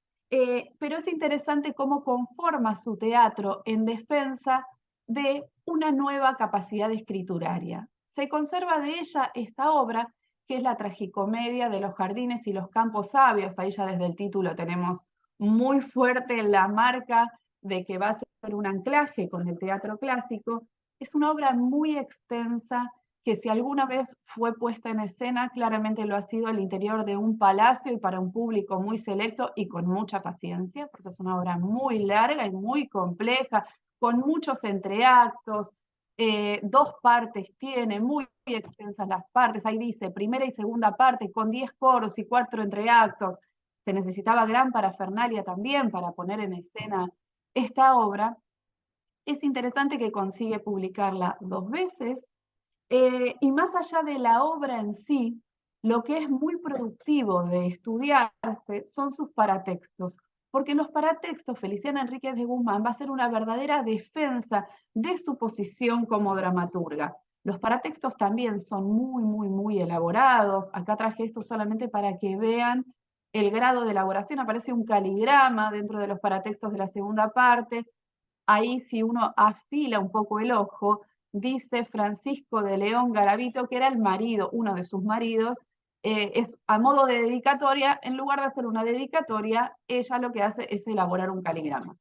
pero es interesante cómo conforma su teatro en defensa de una nueva capacidad escrituraria. Se conserva de ella esta obra, que es la tragicomedia de los jardines y los campos sabios. Ahí ya desde el título tenemos muy fuerte la marca de que va a ser un anclaje con el teatro clásico. Es una obra muy extensa que si alguna vez fue puesta en escena, claramente lo ha sido al interior de un palacio y para un público muy selecto y con mucha paciencia, porque es una obra muy larga y muy compleja, con muchos entreactos, 2 partes tiene, muy extensas las partes, ahí dice primera y segunda parte, con 10 coros y 4 entreactos. Se necesitaba gran parafernalia también para poner en escena esta obra. Es interesante que consigue publicarla 2 veces, y más allá de la obra en sí, lo que es muy productivo de estudiarse son sus paratextos, porque en los paratextos Feliciana Enríquez de Guzmán va a ser una verdadera defensa de su posición como dramaturga. Los paratextos también son muy elaborados. Acá traje esto solamente para que vean el grado de elaboración. Aparece un caligrama dentro de los paratextos de la segunda parte. ahí si uno afila un poco el ojo, dice Francisco de León Garavito, que era el marido, uno de sus maridos, es a modo de dedicatoria, en lugar de hacer una dedicatoria, ella lo que hace es elaborar un caligrama.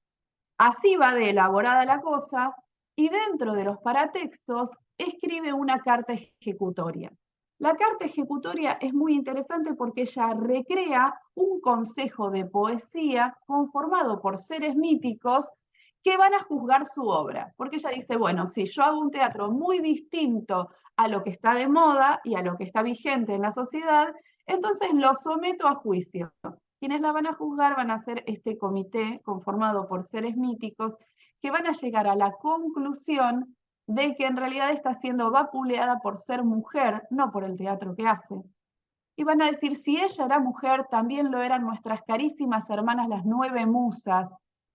Así va de elaborada la cosa, y dentro de los paratextos escribe una carta ejecutoria. La carta ejecutoria es muy interesante porque ella recrea un consejo de poesía conformado por seres míticos que van a juzgar su obra. Porque ella dice, bueno, si yo hago un teatro muy distinto a lo que está de moda y a lo que está vigente en la sociedad, entonces lo someto a juicio. Quienes la van a juzgar van a ser este comité conformado por seres míticos que van a llegar a la conclusión de que en realidad está siendo vapuleada por ser mujer, no por el teatro que hace. Y van a decir, si ella era mujer, también lo eran nuestras carísimas hermanas las 9 musas,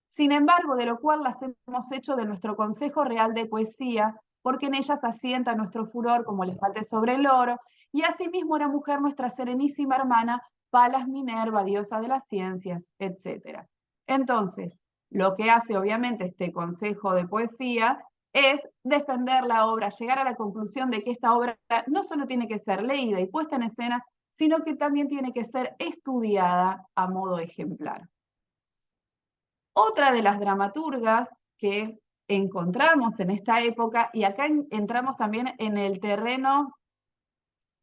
sin embargo, de lo cual las hemos hecho de nuestro Consejo Real de Poesía, porque en ellas asienta nuestro furor como les falte sobre el oro, y asimismo era mujer nuestra serenísima hermana, Palas Minerva, diosa de las ciencias, etc. Entonces, lo que hace obviamente este Consejo de Poesía es defender la obra, llegar a la conclusión de que esta obra no solo tiene que ser leída y puesta en escena, sino que también tiene que ser estudiada a modo ejemplar. Otra de las dramaturgas que encontramos en esta época, y acá entramos también en el terreno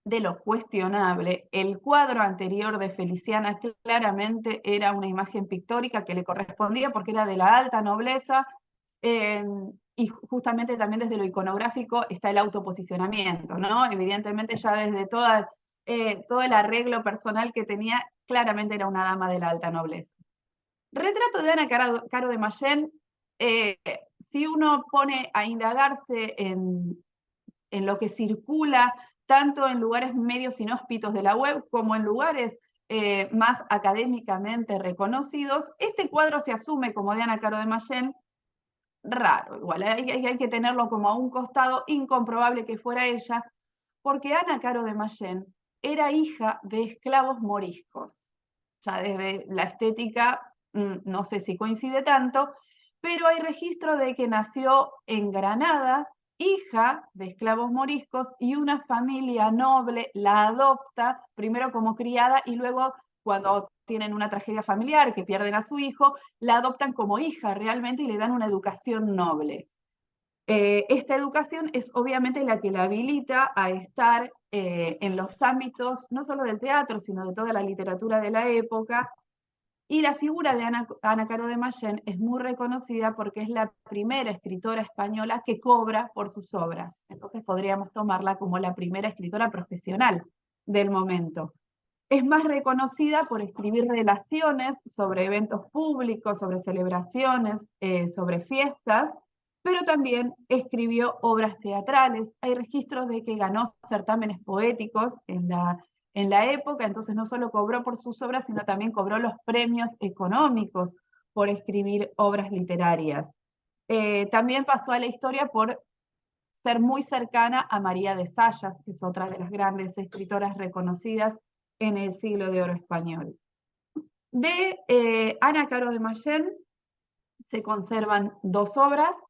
de lo cuestionable, el cuadro anterior de Feliciana claramente era una imagen pictórica que le correspondía porque era de la alta nobleza, y justamente también desde lo iconográfico está el autoposicionamiento, ¿no? Evidentemente ya desde todo el arreglo personal que tenía, claramente era una dama de la alta nobleza. Retrato de Ana Caro de Mayén, si uno pone a indagarse en lo que circula tanto en lugares medios inhóspitos de la web como en lugares más académicamente reconocidos, este cuadro se asume como de Ana Caro de Mayén, raro, igual hay que tenerlo como a un costado, incomprobable que fuera ella, porque Ana Caro de Mayén era hija de esclavos moriscos. Ya desde la estética, no sé si coincide tanto, pero hay registro de que nació en Granada, hija de esclavos moriscos, y una familia noble la adopta, primero como criada y luego cuando tienen una tragedia familiar, que pierden a su hijo, la adoptan como hija realmente y le dan una educación noble. Esta educación es obviamente la que la habilita a estar en los ámbitos no solo del teatro, sino de toda la literatura de la época, y la figura de Ana Caro de Mayén es muy reconocida porque es la primera escritora española que cobra por sus obras. Entonces podríamos tomarla como la primera escritora profesional del momento. Es más reconocida por escribir relaciones sobre eventos públicos, sobre celebraciones, sobre fiestas, pero también escribió obras teatrales. Hay registros de que ganó certámenes poéticos en la época, entonces no solo cobró por sus obras, sino también cobró los premios económicos por escribir obras literarias. También pasó a la historia por ser muy cercana a María de Zayas, que es otra de las grandes escritoras reconocidas en el siglo de oro español. De Ana Caro de Mayén se conservan 2 obras,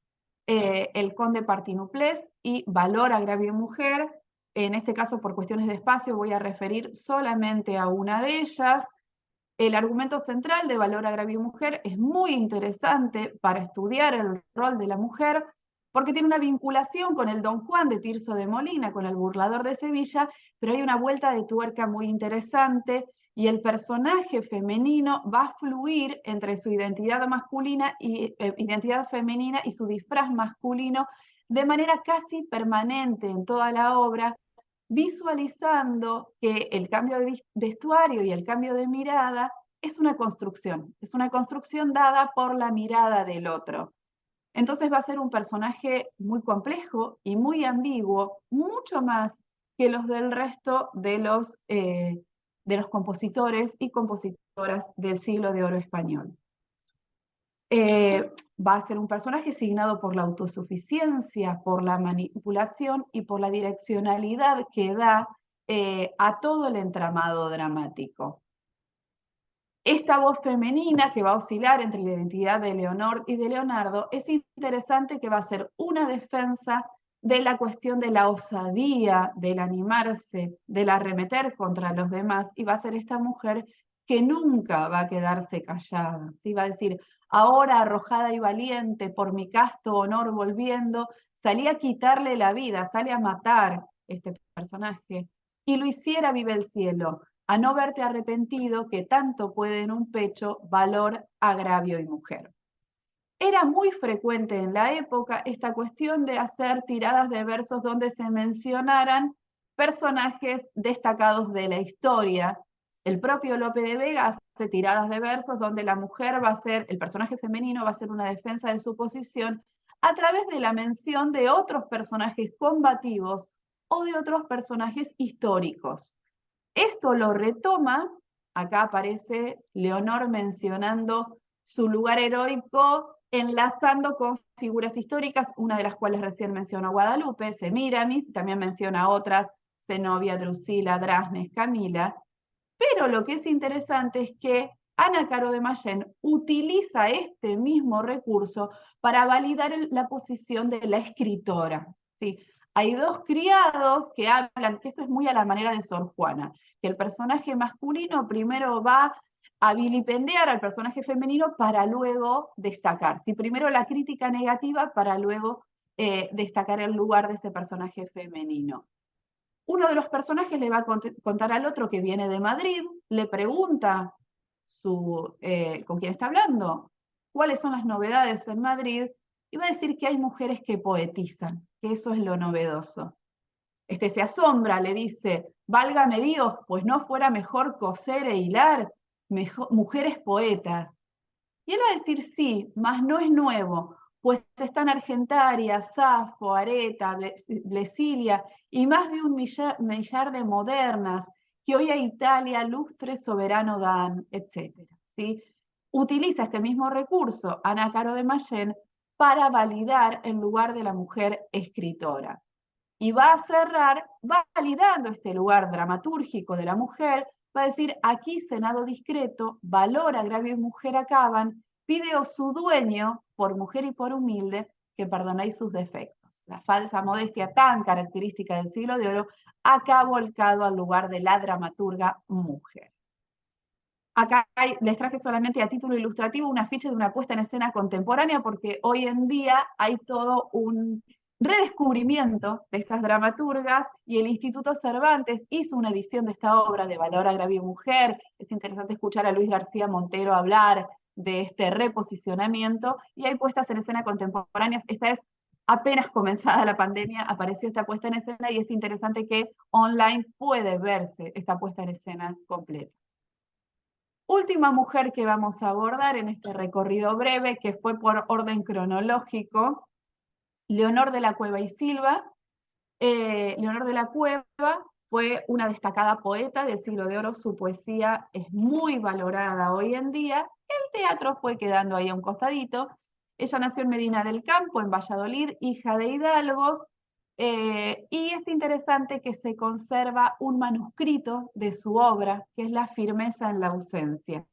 El Conde Partinuplés y Valor, Agravio y Mujer. En este caso, por cuestiones de espacio, voy a referir solamente a una de ellas. El argumento central de Valor, Agravio y Mujer es muy interesante para estudiar el rol de la mujer, porque tiene una vinculación con el Don Juan de Tirso de Molina, con el burlador de Sevilla, pero hay una vuelta de tuerca muy interesante, y el personaje femenino va a fluir entre su identidad masculina y identidad femenina y su disfraz masculino de manera casi permanente en toda la obra, visualizando que el cambio de vestuario y el cambio de mirada es una construcción dada por la mirada del otro. Entonces va a ser un personaje muy complejo y muy ambiguo, mucho más que los del resto de los compositores y compositoras del siglo de oro español. Va a ser un personaje signado por la autosuficiencia, por la manipulación y por la direccionalidad que da a todo el entramado dramático. Esta voz femenina que va a oscilar entre la identidad de Leonor y de Leonardo, es interesante que va a ser una defensa de la cuestión de la osadía, del animarse, del arremeter contra los demás, y va a ser esta mujer que nunca va a quedarse callada, ¿sí? Va a decir, ahora arrojada y valiente, por mi casto honor volviendo, salí a quitarle la vida, sale a matar este personaje, y lo hiciera vive el cielo, a no verte arrepentido, que tanto puede en un pecho valor, agravio y mujer. Era muy frecuente en la época esta cuestión de hacer tiradas de versos donde se mencionaran personajes destacados de la historia. El propio Lope de Vega hace tiradas de versos donde la mujer va a ser, el personaje femenino va a ser una defensa de su posición a través de la mención de otros personajes combativos o de otros personajes históricos. Esto lo retoma, acá aparece Leonor mencionando su lugar heroico, enlazando con figuras históricas, una de las cuales recién mencionó Guadalupe, Semíramis, también menciona otras, Zenobia, Drusila, Drasnes, Camila, pero lo que es interesante es que Ana Caro de Mayén utiliza este mismo recurso para validar la posición de la escritora, ¿sí? Hay dos criados que hablan, que esto es muy a la manera de Sor Juana, que el personaje masculino primero va a vilipendiar al personaje femenino para luego destacar. Si primero la crítica negativa para luego destacar el lugar de ese personaje femenino. Uno de los personajes le va a contar al otro que viene de Madrid, le pregunta con quién está hablando, cuáles son las novedades en Madrid, y va a decir que hay mujeres que poetizan, que eso es lo novedoso. Se asombra, le dice, válgame Dios, pues no fuera mejor coser e hilar, mujeres poetas. Y él va a decir sí, mas no es nuevo, pues están Argentaria, Safo, Areta, Blesilia y más de un millar de modernas que hoy a Italia lustre soberano dan, etc. ¿Sí? Utiliza este mismo recurso, Ana Caro de Mayén, para validar el lugar de la mujer escritora. Y va a cerrar validando este lugar dramatúrgico de la mujer, va a decir, aquí Senado discreto, valor, agravio y mujer acaban, pídeo su dueño, por mujer y por humilde, que perdonéis sus defectos. La falsa modestia tan característica del siglo de oro, acá volcado al lugar de la dramaturga mujer. Acá les traje solamente a título ilustrativo una ficha de una puesta en escena contemporánea, porque hoy en día hay todo un redescubrimiento de estas dramaturgas, y el Instituto Cervantes hizo una edición de esta obra de Valor, Agravio y Mujer. Es interesante escuchar a Luis García Montero hablar de este reposicionamiento, y hay puestas en escena contemporáneas. Esta es apenas comenzada la pandemia, apareció esta puesta en escena, y es interesante que online puede verse esta puesta en escena completa. Última mujer que vamos a abordar en este recorrido breve, que fue por orden cronológico, Leonor de la Cueva y Silva. Leonor de la Cueva fue una destacada poeta del siglo de oro, su poesía es muy valorada hoy en día, el teatro fue quedando ahí a un costadito. Ella nació en Medina del Campo, en Valladolid, hija de hidalgos, y es interesante que se conserva un manuscrito de su obra, que es La firmeza en la ausencia.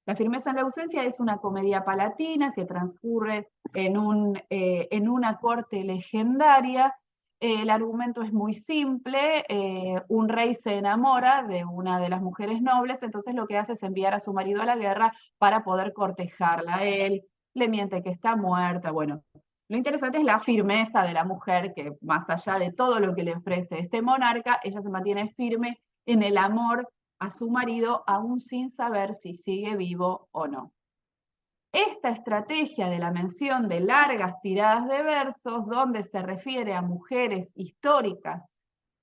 La firmeza en la ausencia es una comedia palatina que transcurre en una corte legendaria. El argumento es muy simple, un rey se enamora de una de las mujeres nobles, entonces lo que hace es enviar a su marido a la guerra para poder cortejarla a él, le miente que está muerta, bueno. Lo interesante es la firmeza de la mujer, que más allá de todo lo que le ofrece este monarca, ella se mantiene firme en el amor a su marido, aún sin saber si sigue vivo o no. Esta estrategia de la mención de largas tiradas de versos, donde se refiere a mujeres históricas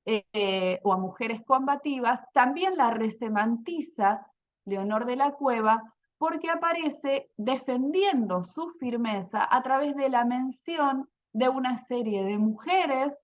o a mujeres combativas, también la resemantiza Leonor de la Cueva, porque aparece defendiendo su firmeza a través de la mención de una serie de mujeres,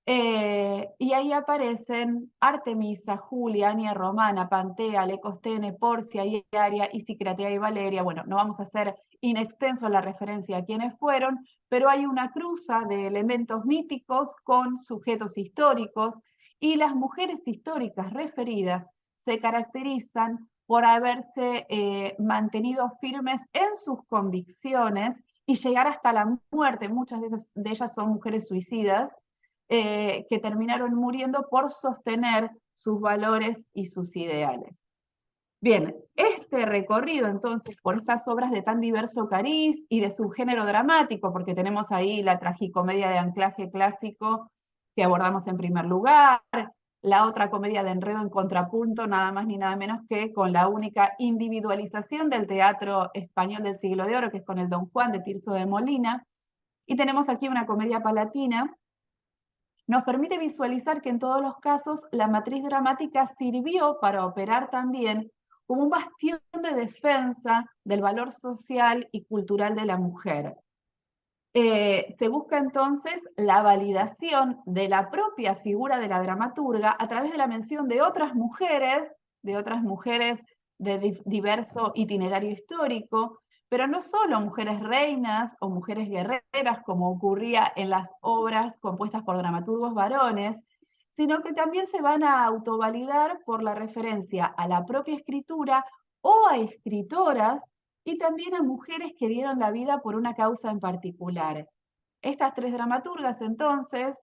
y ahí aparecen Artemisa, Julia, Ania Romana, Pantea, Lecostene, Porcia, Hiaria, Isicratea y Valeria. Bueno, no vamos a hacer inextenso la referencia a quiénes fueron, pero hay una cruza de elementos míticos con sujetos históricos, y las mujeres históricas referidas se caracterizan por haberse mantenido firmes en sus convicciones y llegar hasta la muerte. Muchas de ellas son mujeres suicidas que terminaron muriendo por sostener sus valores y sus ideales. Bien, este recorrido entonces por estas obras de tan diverso cariz y de subgénero dramático, porque tenemos ahí la tragicomedia de anclaje clásico que abordamos en primer lugar, la otra comedia de enredo en contrapunto, nada más ni nada menos que con la única individualización del teatro español del siglo de oro, que es con el Don Juan de Tirso de Molina, y tenemos aquí una comedia palatina. Nos permite visualizar que en todos los casos la matriz dramática sirvió para operar también como un bastión de defensa del valor social y cultural de la mujer. Se busca entonces la validación de la propia figura de la dramaturga a través de la mención de otras mujeres de diverso itinerario histórico, pero no solo mujeres reinas o mujeres guerreras, como ocurría en las obras compuestas por dramaturgos varones, sino que también se van a autovalidar por la referencia a la propia escritura o a escritoras y también a mujeres que dieron la vida por una causa en particular. Estas tres dramaturgas entonces,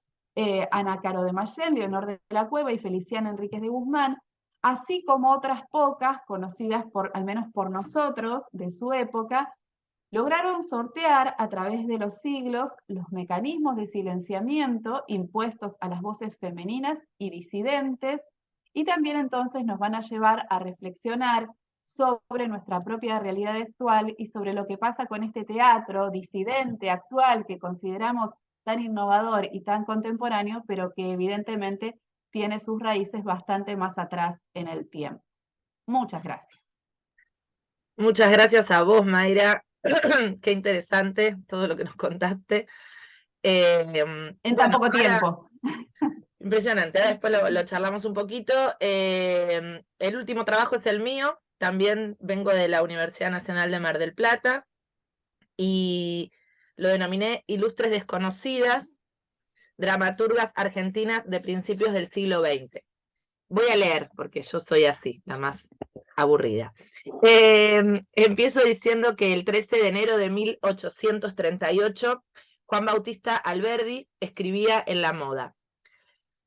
Ana Caro de Mayén, Leonor de la Cueva y Feliciana Enríquez de Guzmán, así como otras pocas conocidas al menos por nosotros de su época, lograron sortear a través de los siglos los mecanismos de silenciamiento impuestos a las voces femeninas y disidentes, y también entonces nos van a llevar a reflexionar sobre nuestra propia realidad actual y sobre lo que pasa con este teatro disidente actual que consideramos tan innovador y tan contemporáneo, pero que evidentemente tiene sus raíces bastante más atrás en el tiempo. Muchas gracias. Muchas gracias a vos, Mayra. Qué interesante todo lo que nos contaste. En tan poco tiempo. Impresionante, después lo charlamos un poquito. El último trabajo es el mío, también vengo de la Universidad Nacional de Mar del Plata y lo denominé Ilustres Desconocidas, dramaturgas argentinas de principios del siglo XX. Voy a leer, porque yo soy así, la más aburrida. Empiezo diciendo que el 13 de enero de 1838, Juan Bautista Alberdi escribía en La Moda,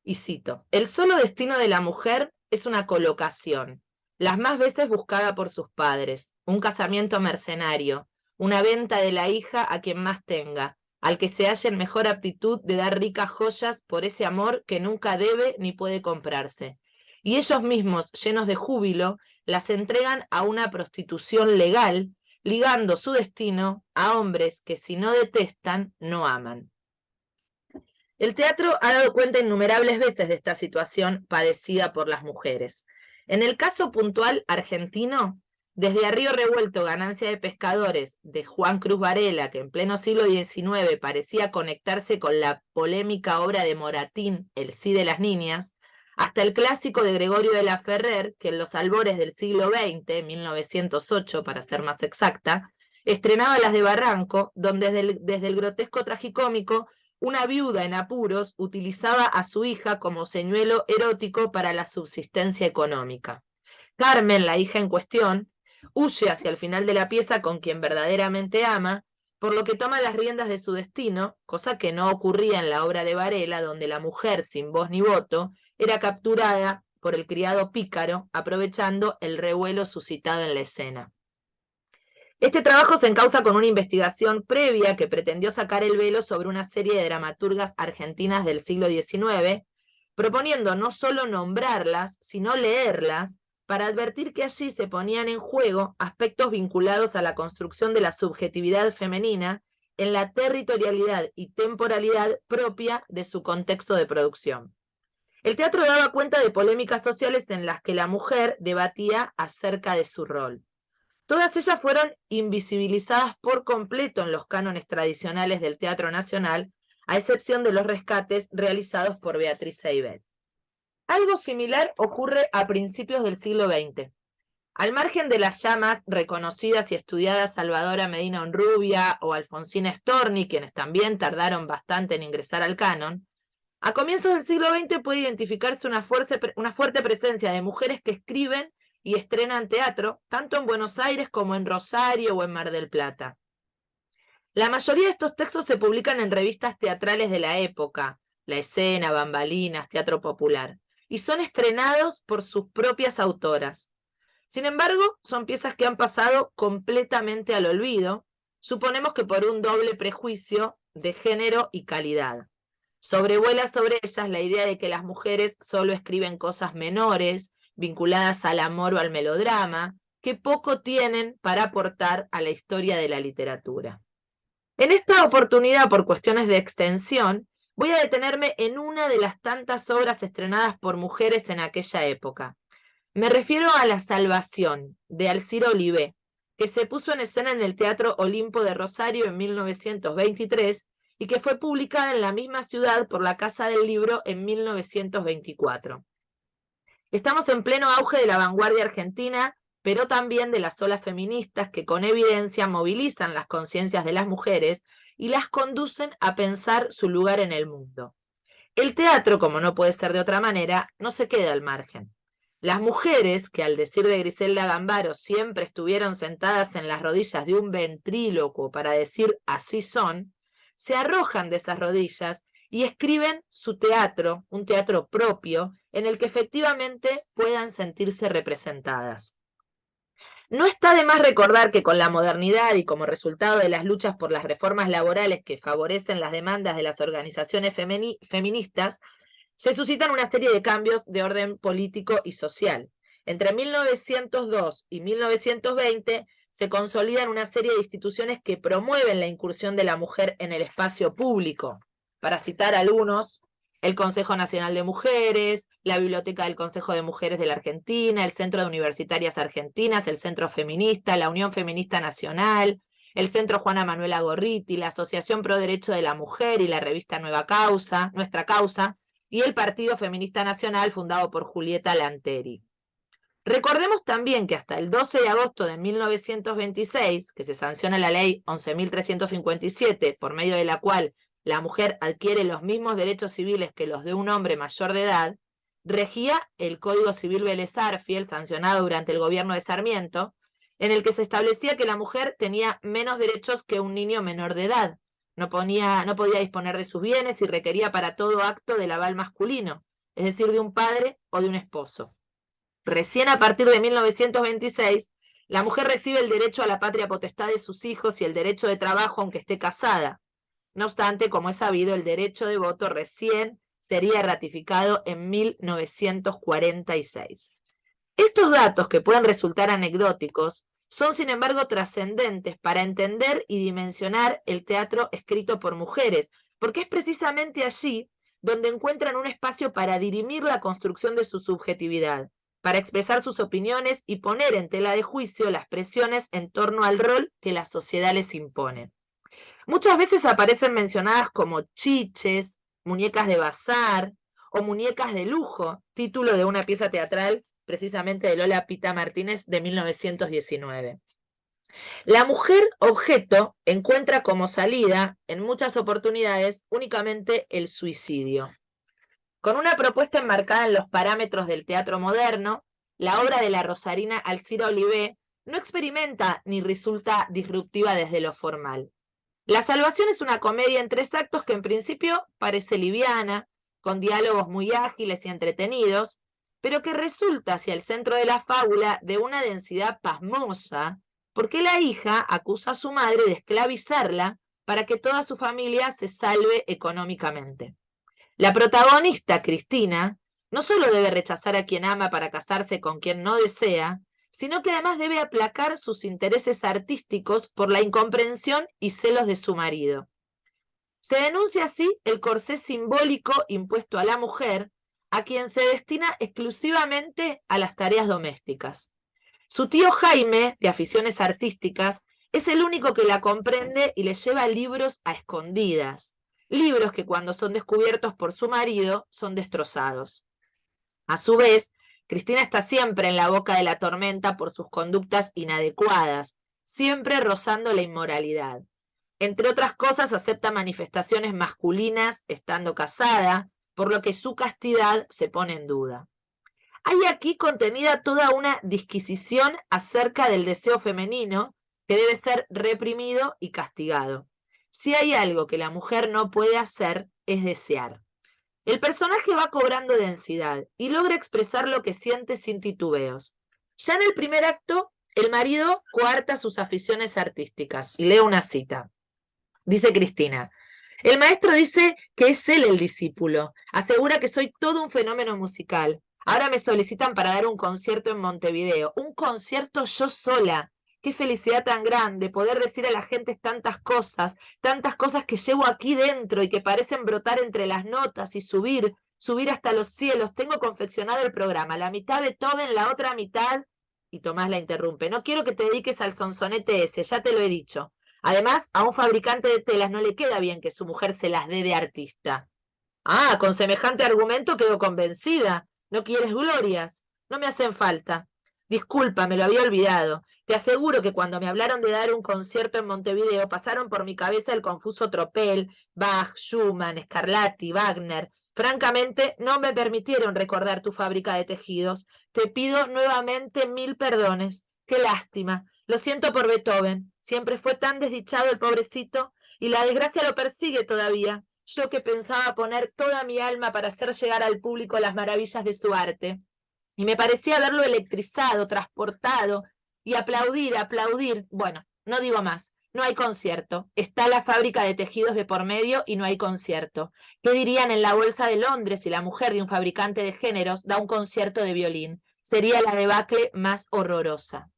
y cito: «El solo destino de la mujer es una colocación, las más veces buscada por sus padres, un casamiento mercenario, una venta de la hija a quien más tenga, al que se halle en mejor aptitud de dar ricas joyas por ese amor que nunca debe ni puede comprarse. Y ellos mismos, llenos de júbilo, las entregan a una prostitución legal, ligando su destino a hombres que si no detestan, no aman». El teatro ha dado cuenta innumerables veces de esta situación padecida por las mujeres. En el caso puntual argentino, desde A Río Revuelto, Ganancia de Pescadores, de Juan Cruz Varela, que en pleno siglo XIX parecía conectarse con la polémica obra de Moratín, El sí de las niñas, hasta el clásico de Gregorio de la Ferrer, que en los albores del siglo XX, 1908 para ser más exacta, estrenaba Las de Barranco, donde desde el grotesco tragicómico una viuda en apuros utilizaba a su hija como señuelo erótico para la subsistencia económica. Carmen, la hija en cuestión, huye hacia el final de la pieza con quien verdaderamente ama, por lo que toma las riendas de su destino, cosa que no ocurría en la obra de Varela, donde la mujer sin voz ni voto era capturada por el criado pícaro, aprovechando el revuelo suscitado en la escena. Este trabajo se encausa con una investigación previa que pretendió sacar el velo sobre una serie de dramaturgas argentinas del siglo XIX, proponiendo no solo nombrarlas, sino leerlas, para advertir que allí se ponían en juego aspectos vinculados a la construcción de la subjetividad femenina en la territorialidad y temporalidad propia de su contexto de producción. El teatro daba cuenta de polémicas sociales en las que la mujer debatía acerca de su rol. Todas ellas fueron invisibilizadas por completo en los cánones tradicionales del teatro nacional, a excepción de los rescates realizados por Beatriz Seibel. Algo similar ocurre a principios del siglo XX. Al margen de las ya más reconocidas y estudiadas Salvadora Medina Honrubia o Alfonsina Storni, quienes también tardaron bastante en ingresar al canon, a comienzos del siglo XX puede identificarse una fuerte presencia de mujeres que escriben y estrenan teatro, tanto en Buenos Aires como en Rosario o en Mar del Plata. La mayoría de estos textos se publican en revistas teatrales de la época, La Escena, Bambalinas, Teatro Popular, y son estrenados por sus propias autoras. Sin embargo, son piezas que han pasado completamente al olvido, suponemos que por un doble prejuicio de género y calidad. Sobrevuela sobre ellas la idea de que las mujeres solo escriben cosas menores, vinculadas al amor o al melodrama, que poco tienen para aportar a la historia de la literatura. En esta oportunidad, por cuestiones de extensión, voy a detenerme en una de las tantas obras estrenadas por mujeres en aquella época. Me refiero a La Salvación, de Alcira Olivé, que se puso en escena en el Teatro Olimpo de Rosario en 1923 y que fue publicada en la misma ciudad por la Casa del Libro en 1924. Estamos en pleno auge de la vanguardia argentina, pero también de las olas feministas que con evidencia movilizan las conciencias de las mujeres y las conducen a pensar su lugar en el mundo. El teatro, como no puede ser de otra manera, no se queda al margen. Las mujeres, que al decir de Griselda Gambaro siempre estuvieron sentadas en las rodillas de un ventrílocuo para decir así son, se arrojan de esas rodillas y escriben su teatro, un teatro propio, en el que efectivamente puedan sentirse representadas. No está de más recordar que con la modernidad y como resultado de las luchas por las reformas laborales que favorecen las demandas de las organizaciones feministas, se suscitan una serie de cambios de orden político y social. Entre 1902 y 1920 se consolidan una serie de instituciones que promueven la incursión de la mujer en el espacio público. Para citar algunos, el Consejo Nacional de Mujeres, la Biblioteca del Consejo de Mujeres de la Argentina, el Centro de Universitarias Argentinas, el Centro Feminista, la Unión Feminista Nacional, el Centro Juana Manuela Gorriti, la Asociación Pro Derecho de la Mujer y la revista Nuestra Causa, y el Partido Feminista Nacional fundado por Julieta Lanteri. Recordemos también que hasta el 12 de agosto de 1926, que se sanciona la ley 11.357, por medio de la cual la mujer adquiere los mismos derechos civiles que los de un hombre mayor de edad, regía el Código Civil Vélez Arfiel, sancionado durante el gobierno de Sarmiento, en el que se establecía que la mujer tenía menos derechos que un niño menor de edad. No podía disponer de sus bienes y requería para todo acto del aval masculino, es decir, de un padre o de un esposo. Recién a partir de 1926, la mujer recibe el derecho a la patria potestad de sus hijos y el derecho de trabajo aunque esté casada. No obstante, como es sabido, el derecho de voto recién sería ratificado en 1946. Estos datos, que pueden resultar anecdóticos, son sin embargo trascendentes para entender y dimensionar el teatro escrito por mujeres, porque es precisamente allí donde encuentran un espacio para dirimir la construcción de su subjetividad, para expresar sus opiniones y poner en tela de juicio las presiones en torno al rol que la sociedad les impone. Muchas veces aparecen mencionadas como chiches, muñecas de bazar o muñecas de lujo, título de una pieza teatral precisamente de Lola Pita Martínez de 1919. La mujer objeto encuentra como salida, en muchas oportunidades, únicamente el suicidio. Con una propuesta enmarcada en los parámetros del teatro moderno, la obra de la rosarina Alcira Olivé no experimenta ni resulta disruptiva desde lo formal. La Salvación es una comedia en 3 actos que en principio parece liviana, con diálogos muy ágiles y entretenidos, pero que resulta hacia el centro de la fábula de una densidad pasmosa, porque la hija acusa a su madre de esclavizarla para que toda su familia se salve económicamente. La protagonista, Cristina, no solo debe rechazar a quien ama para casarse con quien no desea, sino que además debe aplacar sus intereses artísticos por la incomprensión y celos de su marido. Se denuncia así el corsé simbólico impuesto a la mujer, a quien se destina exclusivamente a las tareas domésticas. Su tío Jaime, de aficiones artísticas, es el único que la comprende y le lleva libros a escondidas, libros que cuando son descubiertos por su marido son destrozados. A su vez, Cristina está siempre en la boca de la tormenta por sus conductas inadecuadas, siempre rozando la inmoralidad. Entre otras cosas, acepta manifestaciones masculinas estando casada, por lo que su castidad se pone en duda. Hay aquí contenida toda una disquisición acerca del deseo femenino que debe ser reprimido y castigado. Si hay algo que la mujer no puede hacer, es desear. El personaje va cobrando densidad y logra expresar lo que siente sin titubeos. Ya en el primer acto, el marido coarta sus aficiones artísticas. Y leo una cita. Dice Cristina: el maestro dice que es él el discípulo. Asegura que soy todo un fenómeno musical. Ahora me solicitan para dar un concierto en Montevideo. Un concierto yo sola. Qué felicidad tan grande poder decir a la gente tantas cosas que llevo aquí dentro y que parecen brotar entre las notas y subir hasta los cielos. Tengo confeccionado el programa, la mitad Beethoven, la otra mitad... Y Tomás la interrumpe. No quiero que te dediques al sonsonete ese, ya te lo he dicho. Además, a un fabricante de telas no le queda bien que su mujer se las dé de artista. Ah, con semejante argumento quedo convencida. ¿No quieres glorias? No me hacen falta. Disculpa, me lo había olvidado. Te aseguro que cuando me hablaron de dar un concierto en Montevideo, pasaron por mi cabeza el confuso tropel, Bach, Schumann, Scarlatti, Wagner. Francamente, no me permitieron recordar tu fábrica de tejidos. Te pido nuevamente 1000 perdones. Qué lástima. Lo siento por Beethoven. Siempre fue tan desdichado el pobrecito, y la desgracia lo persigue todavía. Yo que pensaba poner toda mi alma para hacer llegar al público las maravillas de su arte. Y me parecía haberlo electrizado, transportado, y aplaudir. Bueno, no digo más. No hay concierto. Está la fábrica de tejidos de por medio y no hay concierto. ¿Qué dirían en la Bolsa de Londres si la mujer de un fabricante de géneros da un concierto de violín? Sería la debacle más horrorosa.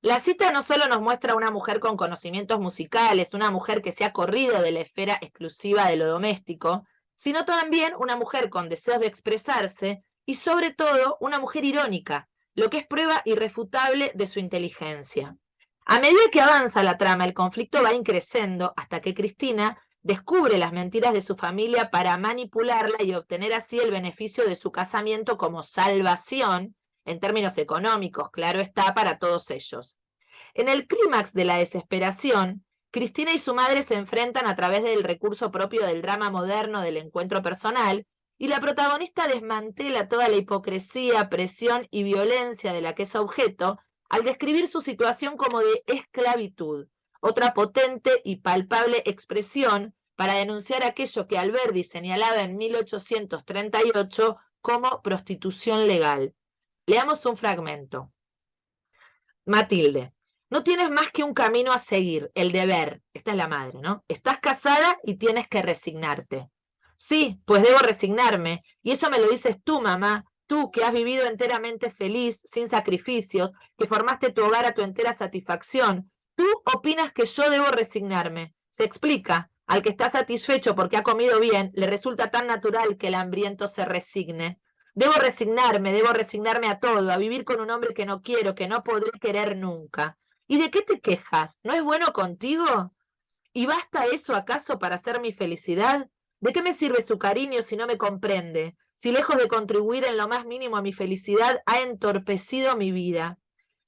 La cita no solo nos muestra a una mujer con conocimientos musicales, una mujer que se ha corrido de la esfera exclusiva de lo doméstico, sino también una mujer con deseos de expresarse y sobre todo una mujer irónica, lo que es prueba irrefutable de su inteligencia. A medida que avanza la trama, el conflicto va increciendo hasta que Cristina descubre las mentiras de su familia para manipularla y obtener así el beneficio de su casamiento como salvación, en términos económicos, claro está, para todos ellos. En el clímax de la desesperación, Cristina y su madre se enfrentan a través del recurso propio del drama moderno del encuentro personal, y la protagonista desmantela toda la hipocresía, presión y violencia de la que es objeto al describir su situación como de esclavitud, otra potente y palpable expresión para denunciar aquello que Alberdi señalaba en 1838 como prostitución legal. Leamos un fragmento. Matilde: no tienes más que un camino a seguir, el deber. Esta es la madre, ¿no? Estás casada y tienes que resignarte. Sí, pues debo resignarme. Y eso me lo dices tú, mamá. Tú, que has vivido enteramente feliz, sin sacrificios, que formaste tu hogar a tu entera satisfacción. Tú opinas que yo debo resignarme. Se explica. Al que está satisfecho porque ha comido bien, le resulta tan natural que el hambriento se resigne. Debo resignarme a todo, a vivir con un hombre que no quiero, que no podré querer nunca. ¿Y de qué te quejas? ¿No es bueno contigo? ¿Y basta eso acaso para hacer mi felicidad? ¿De qué me sirve su cariño si no me comprende? Si lejos de contribuir en lo más mínimo a mi felicidad, ha entorpecido mi vida.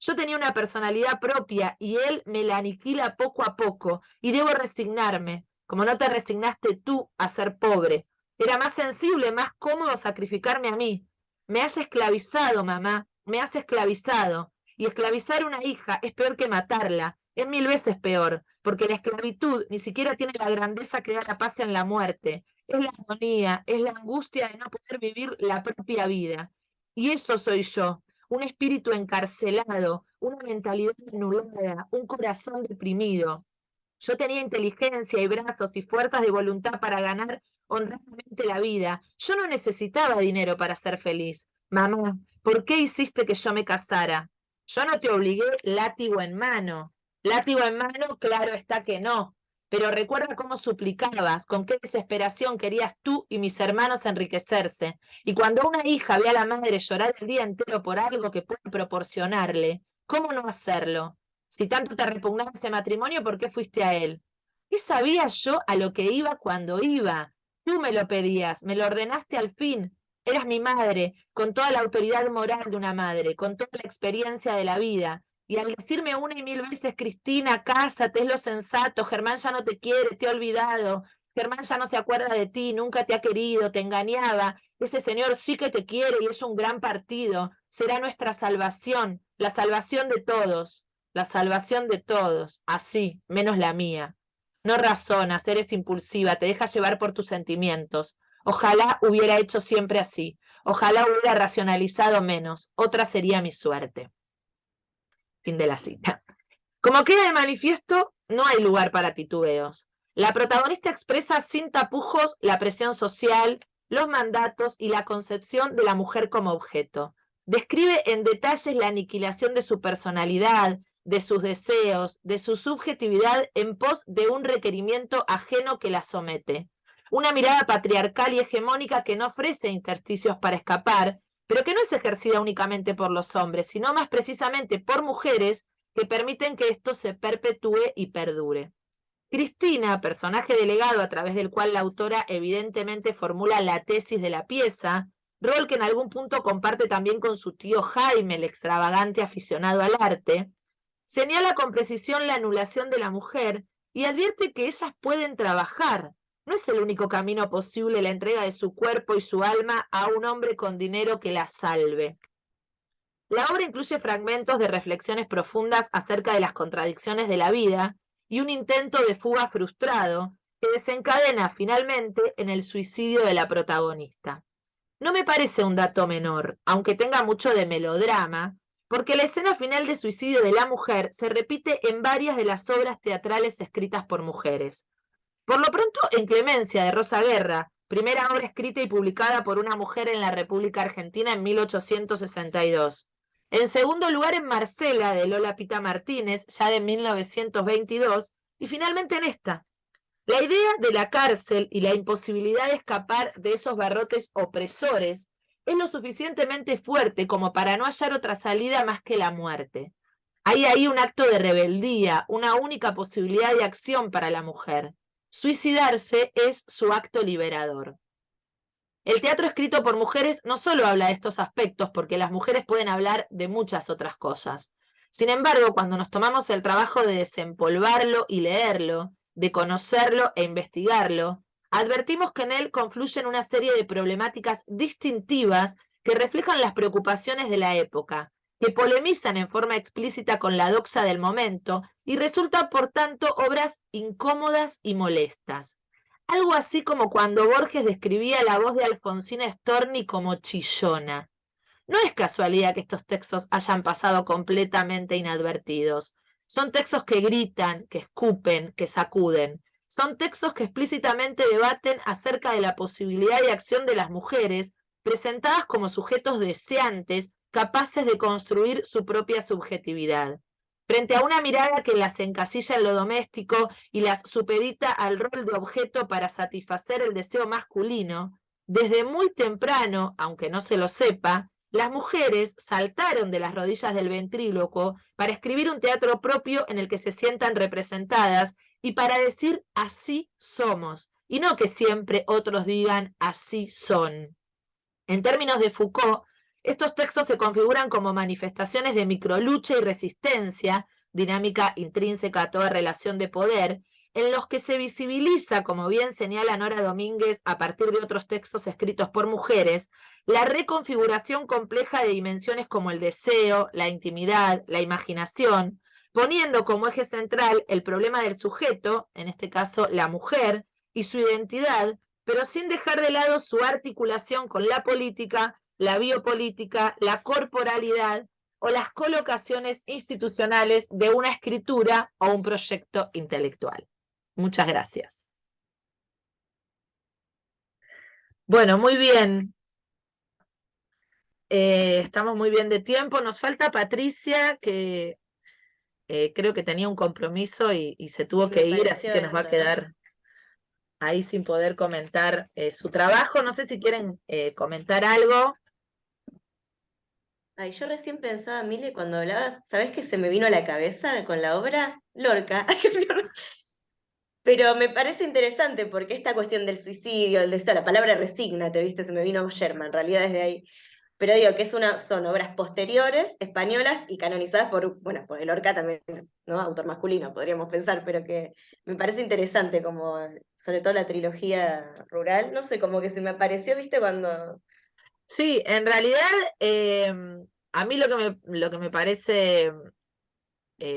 Yo tenía una personalidad propia y él me la aniquila poco a poco, y debo resignarme, como no te resignaste tú a ser pobre. Era más sensible, más cómodo sacrificarme a mí. Me has esclavizado, mamá, me has esclavizado. Y esclavizar a una hija es peor que matarla, es 1000 veces peor, porque la esclavitud ni siquiera tiene la grandeza que da la paz en la muerte. Es la agonía, es la angustia de no poder vivir la propia vida. Y eso soy yo, un espíritu encarcelado, una mentalidad anulada, un corazón deprimido. Yo tenía inteligencia y brazos y fuerzas de voluntad para ganar honradamente la vida. Yo no necesitaba dinero para ser feliz. Mamá, ¿por qué hiciste que yo me casara? Yo no te obligué látigo en mano. Látigo en mano, claro está que no. Pero recuerda cómo suplicabas, con qué desesperación querías tú y mis hermanos enriquecerse. Y cuando una hija ve a la madre llorar el día entero por algo que puede proporcionarle, ¿cómo no hacerlo? Si tanto te repugnaba ese matrimonio, ¿por qué fuiste a él? ¿Qué sabía yo a lo que iba cuando iba? Tú me lo pedías, me lo ordenaste al fin. Eras mi madre, con toda la autoridad moral de una madre, con toda la experiencia de la vida. Y al decirme una y 1000 veces, Cristina, cásate, es lo sensato, Germán ya no te quiere, te ha olvidado, Germán ya no se acuerda de ti, nunca te ha querido, te engañaba, ese señor sí que te quiere y es un gran partido, será nuestra salvación, la salvación de todos, la salvación de todos, así, menos la mía. No razonas, eres impulsiva, te dejas llevar por tus sentimientos. Ojalá hubiera hecho siempre así, ojalá hubiera racionalizado menos, otra sería mi suerte. Fin de la cita. Como queda de manifiesto, no hay lugar para titubeos. La protagonista expresa sin tapujos la presión social, los mandatos y la concepción de la mujer como objeto. Describe en detalles la aniquilación de su personalidad, de sus deseos, de su subjetividad en pos de un requerimiento ajeno que la somete. Una mirada patriarcal y hegemónica que no ofrece intersticios para escapar, pero que no es ejercida únicamente por los hombres, sino más precisamente por mujeres que permiten que esto se perpetúe y perdure. Cristina, personaje delegado a través del cual la autora evidentemente formula la tesis de la pieza, rol que en algún punto comparte también con su tío Jaime, el extravagante aficionado al arte, señala con precisión la anulación de la mujer y advierte que ellas pueden trabajar. No es el único camino posible la entrega de su cuerpo y su alma a un hombre con dinero que la salve. La obra incluye fragmentos de reflexiones profundas acerca de las contradicciones de la vida y un intento de fuga frustrado que desencadena finalmente en el suicidio de la protagonista. No me parece un dato menor, aunque tenga mucho de melodrama, porque la escena final de suicidio de la mujer se repite en varias de las obras teatrales escritas por mujeres. Por lo pronto, en Clemencia, de Rosa Guerra, primera obra escrita y publicada por una mujer en la República Argentina en 1862. En segundo lugar, en Marcela, de Lola Pita Martínez, ya de 1922, y finalmente en esta. La idea de la cárcel y la imposibilidad de escapar de esos barrotes opresores es lo suficientemente fuerte como para no hallar otra salida más que la muerte. Hay ahí un acto de rebeldía, una única posibilidad de acción para la mujer. Suicidarse es su acto liberador. El teatro escrito por mujeres no solo habla de estos aspectos, porque las mujeres pueden hablar de muchas otras cosas. Sin embargo, cuando nos tomamos el trabajo de desempolvarlo y leerlo, de conocerlo e investigarlo, advertimos que en él confluyen una serie de problemáticas distintivas que reflejan las preocupaciones de la época, que polemizan en forma explícita con la doxa del momento y resultan, por tanto, obras incómodas y molestas. Algo así como cuando Borges describía la voz de Alfonsina Storni como chillona. No es casualidad que estos textos hayan pasado completamente inadvertidos. Son textos que gritan, que escupen, que sacuden. Son textos que explícitamente debaten acerca de la posibilidad de acción de las mujeres, presentadas como sujetos deseantes, capaces de construir su propia subjetividad. Frente a una mirada que las encasilla en lo doméstico y las supedita al rol de objeto para satisfacer el deseo masculino, desde muy temprano, aunque no se lo sepa, las mujeres saltaron de las rodillas del ventrílocuo para escribir un teatro propio en el que se sientan representadas y para decir así somos, y no que siempre otros digan así son. En términos de Foucault, estos textos se configuran como manifestaciones de microlucha y resistencia, dinámica intrínseca a toda relación de poder, en los que se visibiliza, como bien señala Nora Domínguez a partir de otros textos escritos por mujeres, la reconfiguración compleja de dimensiones como el deseo, la intimidad, la imaginación, poniendo como eje central el problema del sujeto, en este caso la mujer, y su identidad, pero sin dejar de lado su articulación con la política, la biopolítica, la corporalidad o las colocaciones institucionales de una escritura o un proyecto intelectual. Muchas gracias. Bueno, muy bien. Estamos muy bien de tiempo. Nos falta Patricia, que creo que tenía un compromiso y se tuvo que ir, así que nos va a quedar ahí sin poder comentar su trabajo. No sé si quieren comentar algo. Ay, yo recién pensaba, Mile, cuando hablabas, ¿sabés qué se me vino a la cabeza con la obra? Lorca. Pero me parece interesante porque esta cuestión del suicidio, el deseo, la palabra resígnate, ¿viste? Se me vino Sherman, en realidad desde ahí. Pero digo que son obras posteriores, españolas y canonizadas por el Lorca también, ¿no? Autor masculino, podríamos pensar, pero que me parece interesante como, sobre todo la trilogía rural, no sé, como que se me apareció, ¿viste? Cuando Sí, en realidad, a mí lo que me parece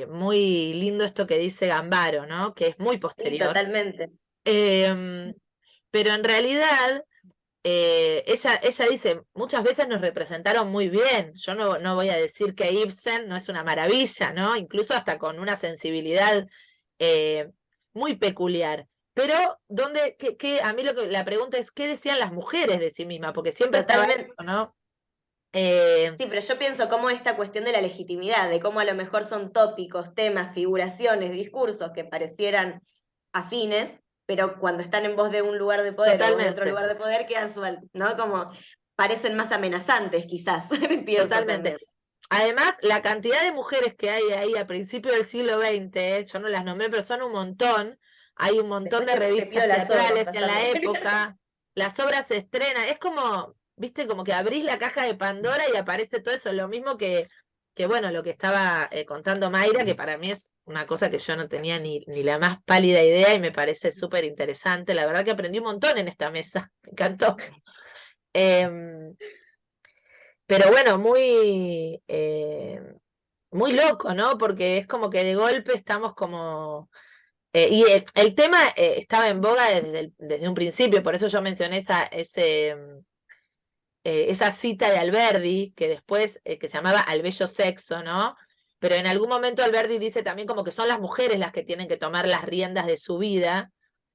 muy lindo esto que dice Gambaro, ¿no? Que es muy Sí, posterior. totalmente. Pero en realidad, ella dice, muchas veces nos representaron muy bien. Yo no voy a decir que Ibsen no es una maravilla, ¿no? Incluso hasta con una sensibilidad muy peculiar. Pero, a mí la pregunta es, ¿qué decían las mujeres de sí mismas? Porque siempre estaba Totalmente. esto, ¿no? Sí, pero yo pienso cómo esta cuestión de la legitimidad, de cómo a lo mejor son tópicos, temas, figuraciones, discursos que parecieran afines, pero cuando están en voz de un lugar de poder o voz de otro Totalmente. lugar de poder quedan ¿no? Como parecen más amenazantes, quizás, pienso Totalmente. también. Además, la cantidad de mujeres que hay ahí a principios del siglo XX, yo no las nombré, pero son un montón. Hay un montón Después de te pido revistas las obras, teatrales en la pásame. época. Las obras se estrenan. Es como, viste, como que abrís la caja de Pandora y aparece todo eso. Lo mismo que bueno, lo que estaba contando Mayra, que para mí es una cosa que yo no tenía ni la más pálida idea y me parece súper interesante. La verdad que aprendí un montón en esta mesa. Me encantó. Em, pero bueno, muy loco, ¿no? Porque es como que de golpe estamos como... y el tema estaba en boga desde un principio, por eso yo mencioné esa cita de Alberdi, que después, que se llamaba Al bello sexo, ¿no? Pero en algún momento Alberdi dice también como que son las mujeres las que tienen que tomar las riendas de su vida,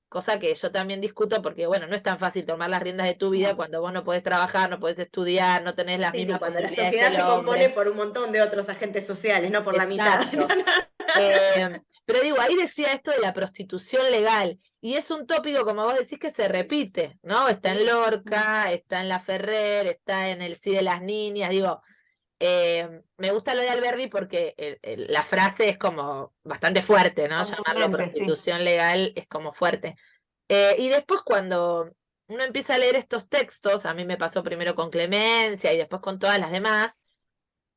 cosa que yo también discuto porque, bueno, no es tan fácil tomar las riendas de tu vida No. cuando vos no podés trabajar, no podés estudiar, no tenés las Sí, sí, mismas cuando la posibilidades que sociedad el se compone hombre. por un montón de otros agentes sociales, no por la mitad. Exacto. Pero digo, ahí decía esto de la prostitución legal, y es un tópico, como vos decís, que se repite, ¿no? Está en Lorca, está en La Ferrer, está en El sí de las niñas, digo, me gusta lo de Alberdi porque la frase es como bastante fuerte, ¿no? Llamarlo Contundente, sí. prostitución legal es como fuerte. Y después cuando uno empieza a leer estos textos, a mí me pasó primero con Clemencia y después con todas las demás,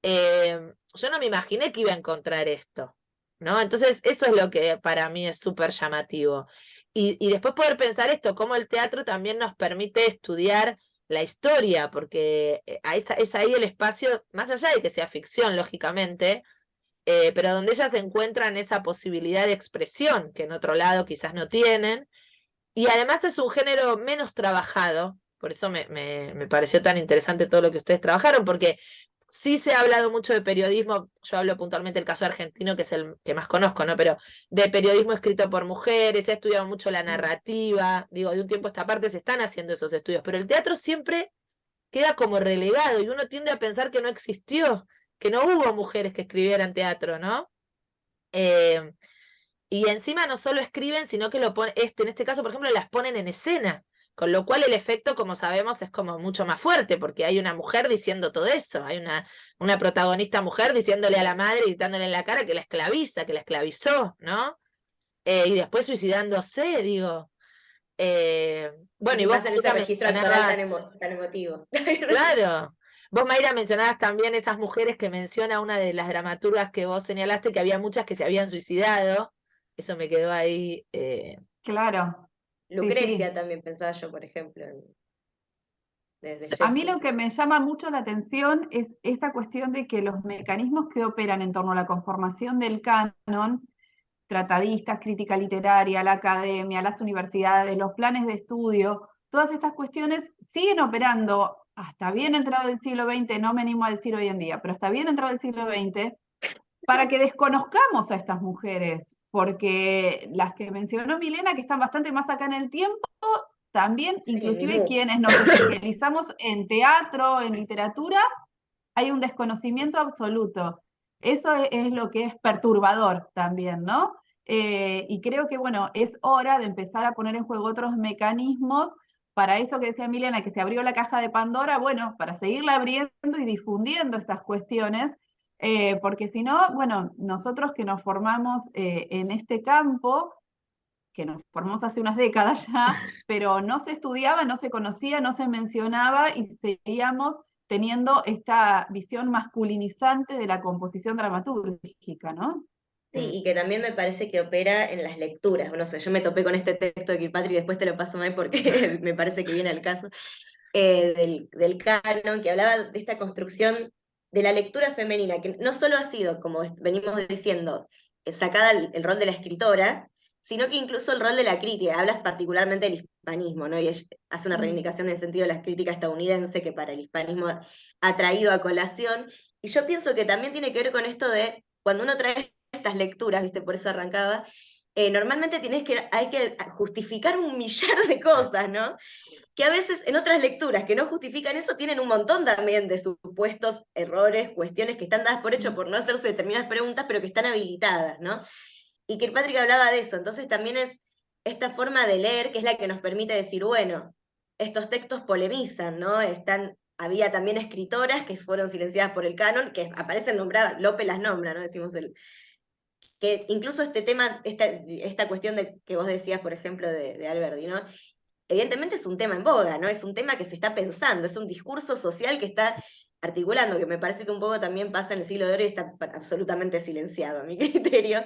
yo no me imaginé que iba a encontrar esto, ¿no? Entonces, eso es lo que para mí es súper llamativo. Y después poder pensar esto, cómo el teatro también nos permite estudiar la historia, porque es ahí el espacio, más allá de que sea ficción, lógicamente, pero donde ellas encuentran esa posibilidad de expresión que en otro lado quizás no tienen. Y además es un género menos trabajado, por eso me pareció tan interesante todo lo que ustedes trabajaron, porque sí se ha hablado mucho de periodismo, yo hablo puntualmente del caso argentino, que es el que más conozco, ¿no? Pero de periodismo escrito por mujeres, se ha estudiado mucho la narrativa, digo, de un tiempo a esta parte se están haciendo esos estudios, pero el teatro siempre queda como relegado y uno tiende a pensar que no existió, que no hubo mujeres que escribieran teatro, ¿no? Eh, y encima no solo escriben, sino que lo ponen, en este caso, por ejemplo, las ponen en escena, con lo cual el efecto, como sabemos, es como mucho más fuerte, porque hay una mujer diciendo todo eso, hay una protagonista mujer diciéndole a la madre, gritándole en la cara que la esclaviza, que la esclavizó, ¿no? Y después suicidándose, digo. Y Bueno, y que vos, pasa en ese Mayra, registro actoral mencionabas, tan emotivo. claro, vos, Mayra, mencionabas también esas mujeres que menciona una de las dramaturgas que vos señalaste, que había muchas que se habían suicidado, eso me quedó ahí. Claro, sí, sí. Lucrecia también pensaba yo, por ejemplo, desde A mí Shakespeare. lo que me llama mucho la atención es esta cuestión de que los mecanismos que operan en torno a la conformación del canon, tratadistas, crítica literaria, la academia, las universidades, los planes de estudio, todas estas cuestiones siguen operando hasta bien entrado el siglo XX, no me animo a decir hoy en día, pero hasta bien entrado el siglo XX, para que desconozcamos a estas mujeres, porque las que mencionó Milena, que están bastante más acá en el tiempo, también, Sí, inclusive quienes nos especializamos en teatro, en literatura, hay un desconocimiento absoluto. Eso es lo que es perturbador también, ¿no? Y creo que, bueno, es hora de empezar a poner en juego otros mecanismos para esto que decía Milena, que se abrió la caja de Pandora, bueno, para seguirla abriendo y difundiendo estas cuestiones, porque si no, bueno, nosotros que nos formamos en este campo, que nos formamos hace unas décadas ya, pero no se estudiaba, no se conocía, no se mencionaba y seguíamos teniendo esta visión masculinizante de la composición dramatúrgica, ¿no? Sí, y que también me parece que opera en las lecturas. No sé, yo me topé con este texto de Kirkpatrick y después te lo paso más porque me parece que viene al caso. del canon, que hablaba de esta construcción de la lectura femenina, que no solo ha sido, como venimos diciendo, sacada el rol de la escritora, sino que incluso el rol de la crítica. Hablas particularmente del hispanismo, ¿no? Y ella hace una reivindicación en el sentido de la crítica estadounidense que para el hispanismo ha traído a colación. Y yo pienso que también tiene que ver con esto de cuando uno trae estas lecturas, ¿viste? Por eso arrancaba. Normalmente hay que justificar un millar de cosas, ¿no? Que a veces en otras lecturas que no justifican eso tienen un montón también de supuestos errores, cuestiones que están dadas por hecho por no hacerse determinadas preguntas, pero que están habilitadas, ¿no? Y Kirkpatrick hablaba de eso, entonces también es esta forma de leer que es la que nos permite decir, bueno, estos textos polemizan, ¿no? Había también escritoras que fueron silenciadas por el canon, que aparecen nombradas, Lope las nombra, ¿no? Decimos que incluso este tema, esta cuestión de que vos decías, por ejemplo, de Alberti, ¿no? Evidentemente es un tema en boga, ¿no? Es un tema que se está pensando, es un discurso social que está articulando, que me parece que un poco también pasa en el siglo de oro y está absolutamente silenciado a mi criterio.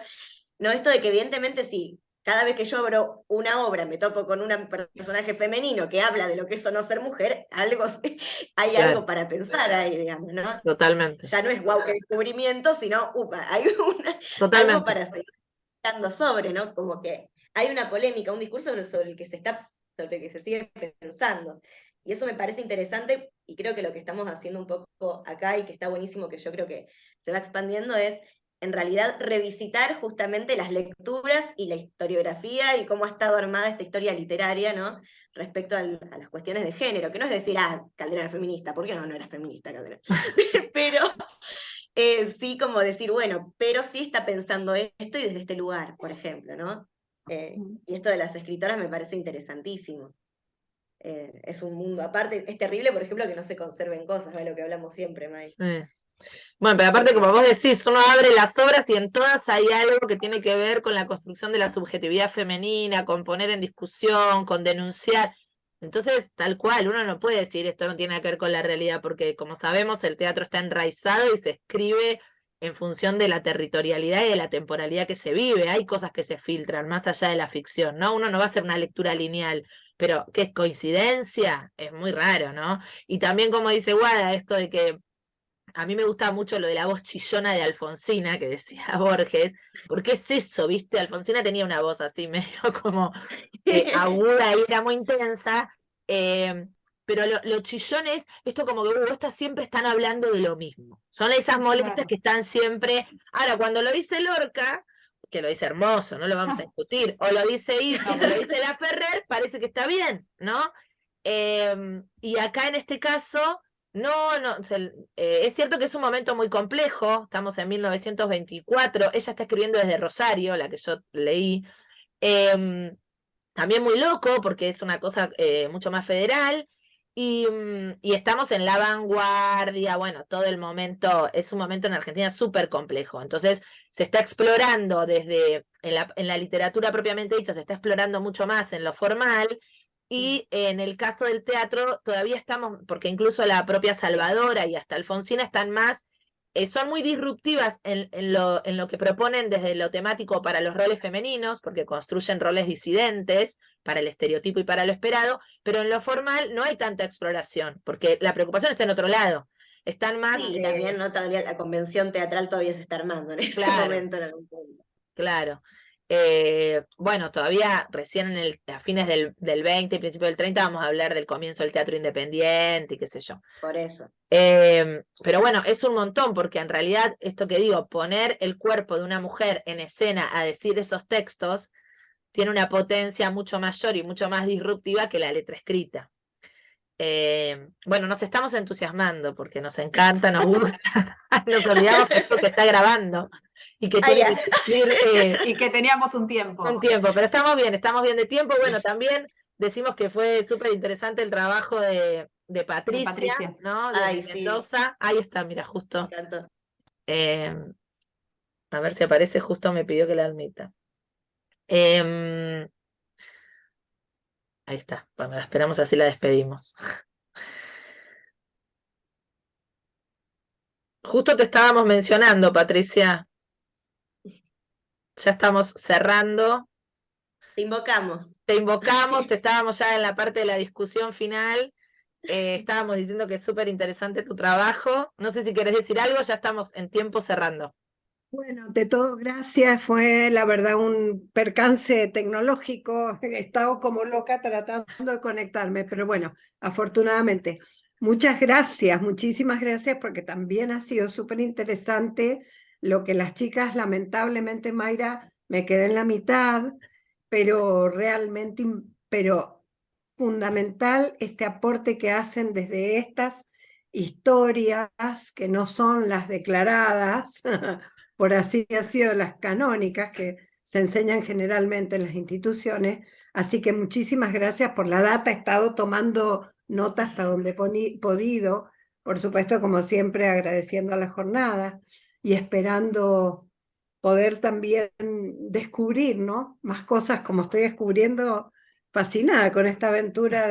No, esto de que evidentemente sí, cada vez que yo abro una obra me topo con un personaje femenino que habla de lo que es o no ser mujer, hay Claro. algo para pensar ahí, digamos, ¿no? Totalmente. Ya no es guau, qué descubrimiento, sino, hay algo Totalmente. para seguir pensando sobre, ¿no? Como que hay una polémica, un discurso sobre el que se sigue pensando. Y eso me parece interesante, y creo que lo que estamos haciendo un poco acá, y que está buenísimo, que yo creo que se va expandiendo, es en realidad revisitar justamente las lecturas y la historiografía y cómo ha estado armada esta historia literaria, ¿no? Respecto a las cuestiones de género, que no es decir, Calderón era feminista, ¿por qué no era feminista Calderón? Pero sí como decir, bueno, pero sí está pensando esto y desde este lugar, por ejemplo, ¿no? Y esto de las escritoras me parece interesantísimo. Es un mundo aparte, es terrible, por ejemplo, que no se conserven cosas, de lo que hablamos siempre, May. Sí. Bueno, pero aparte, como vos decís, uno abre las obras y en todas hay algo que tiene que ver con la construcción de la subjetividad femenina, con poner en discusión, con denunciar. Entonces, tal cual, uno no puede decir esto no tiene nada que ver con la realidad, porque como sabemos, el teatro está enraizado y se escribe en función de la territorialidad y de la temporalidad que se vive. Hay cosas que se filtran más allá de la ficción, ¿no? Uno no va a hacer una lectura lineal, pero ¿qué es coincidencia? Es muy raro, ¿no? Y también, como dice Guada, esto de que a mí me gusta mucho lo de la voz chillona de Alfonsina, que decía Borges, porque es eso, ¿viste? Alfonsina tenía una voz así medio como aguda y era muy intensa, pero lo chillón es esto como que estas siempre están hablando de lo mismo. Son esas molestias Claro. que están siempre... Ahora, cuando lo dice Lorca, que lo dice hermoso, no lo vamos a discutir, o lo dice Ibsen, o lo dice La Ferrer, parece que está bien, ¿no? Y acá en este caso... No, es cierto que es un momento muy complejo, estamos en 1924, ella está escribiendo desde Rosario, la que yo leí, también muy loco porque es una cosa mucho más federal, y estamos en la vanguardia, bueno, todo el momento, es un momento en Argentina súper complejo, entonces se está explorando en la literatura propiamente dicha, se está explorando mucho más en lo formal, y en el caso del teatro todavía estamos, porque incluso la propia Salvadora y hasta Alfonsina están más, son muy disruptivas en lo que proponen desde lo temático para los roles femeninos, porque construyen roles disidentes para el estereotipo y para lo esperado, pero en lo formal no hay tanta exploración, porque la preocupación está en otro lado. Están más... Sí, y también no todavía la convención teatral todavía se está armando en ese Claro. momento en algún punto. Claro. Bueno, todavía recién a fines del 20 y principio del 30 vamos a hablar del comienzo del teatro independiente y qué sé yo. Por eso. Pero bueno, es un montón porque en realidad esto que digo, poner el cuerpo de una mujer en escena a decir esos textos tiene una potencia mucho mayor y mucho más disruptiva que la letra escrita. Bueno, nos estamos entusiasmando porque nos encanta, nos gusta, nos olvidamos que esto se está grabando y que tiene que cumplir y que teníamos un tiempo. un tiempo, pero estamos bien de tiempo. Bueno, también decimos que fue súper interesante el trabajo de Patricia, ¿no? De Sí. Mendoza. Ahí está, mira, justo. Me encantó. A ver si aparece, justo me pidió que la admita. Ahí está, bueno, la esperamos, así la despedimos. Justo te estábamos mencionando, Patricia. Ya estamos cerrando. Te invocamos. Te invocamos, te estábamos ya en la parte de la discusión final Estábamos diciendo que es súper interesante tu trabajo. No sé si querés decir algo, ya estamos en tiempo cerrando. Bueno, de todo, gracias. Fue la verdad un percance tecnológico. He estado como loca tratando de conectarme, pero bueno, afortunadamente. Muchas gracias, muchísimas gracias, porque también ha sido súper interesante lo que las chicas, lamentablemente, Mayra, me quedé en la mitad, pero realmente, pero fundamental este aporte que hacen desde estas historias que no son las declaradas, por así ha sido las canónicas que se enseñan generalmente en las instituciones. Así que muchísimas gracias por la data. He estado tomando nota hasta donde he podido, por supuesto, como siempre, agradeciendo a la jornada y esperando poder también descubrir, ¿no? Más cosas como estoy descubriendo, fascinada con esta aventura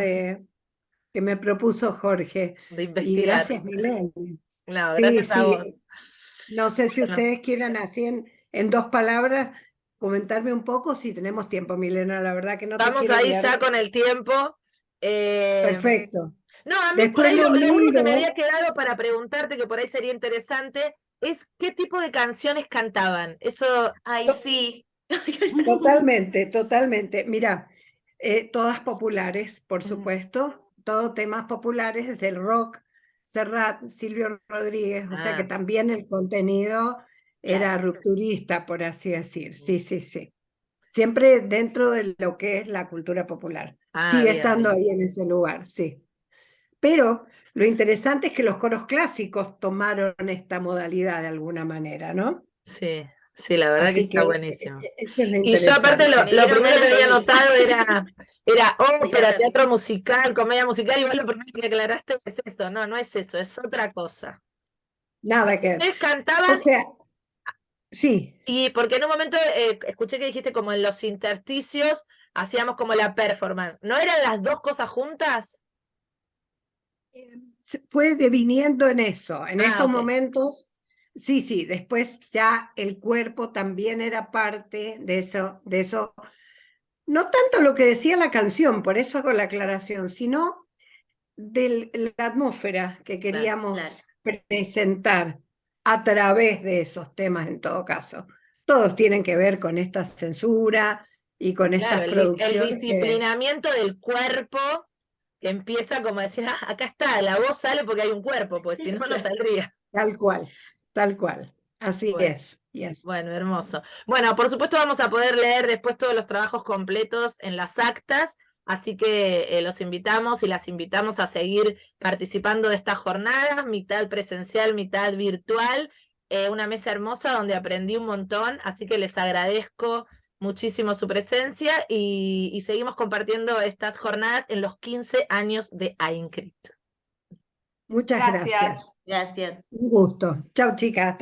que me propuso Jorge. De Y investigar. gracias, Milena. No, Sí, gracias a sí. vos. No sé si Bueno, ustedes quieran así en 2 palabras comentarme un poco, si tenemos tiempo, Milena, la verdad que no te estamos quiero ahí guiar. ya con el tiempo. Perfecto. No, a mí por Después ahí lo lo único que me miro. había quedado para preguntarte, que por ahí sería interesante, es qué tipo de canciones cantaban. Eso, Ay, sí. Totalmente, totalmente. Mira, todas populares, por Mm. supuesto, todo temas populares, desde el rock, Serrat, Silvio Rodríguez, o sea que Ah, también el contenido era Claro. rupturista, por así decir. Sí, sí, sí. Siempre dentro de lo que es la cultura popular. Sigue bien, estando bien. ahí en ese lugar, sí. Pero lo interesante es que los coros clásicos tomaron esta modalidad de alguna manera, ¿no? Sí, sí, la verdad que Así está que buenísimo. eso es lo Y yo aparte interesante. Me lo dieron primero que ganas de había ir. notado era ópera, Claro. teatro musical, comedia musical, igual lo primero que aclaraste es eso, no, no es eso, es otra cosa. Nada que ver. Ustedes O cantaban, sea, sí, y porque en un momento escuché que dijiste como en los intersticios hacíamos como la performance, ¿no eran las dos cosas juntas? fue deviniendo en eso. En Ah, estos ok, momentos, sí, sí, después ya el cuerpo también era parte de eso, de eso. No tanto lo que decía la canción, por eso hago la aclaración, sino de la atmósfera que claro. queríamos presentar a través de esos temas en todo caso. Todos tienen que ver con esta censura y con Claro, estas el producciones que disciplinamiento del cuerpo que empieza como a decir, ah, acá está, la voz sale porque hay un cuerpo, pues si no, no Claro. saldría. tal cual, tal cual. Así Bueno. es. Yes. Bueno, hermoso. Bueno, por supuesto vamos a poder leer después todos los trabajos completos en las actas, así que los invitamos y las invitamos a seguir participando de estas jornadas, mitad presencial, mitad virtual, una mesa hermosa donde aprendí un montón, así que les agradezco muchísimo su presencia y seguimos compartiendo estas jornadas en los 15 años de AINCRIT. Muchas Gracias. gracias. Gracias. Un gusto. Chao, chicas. Hasta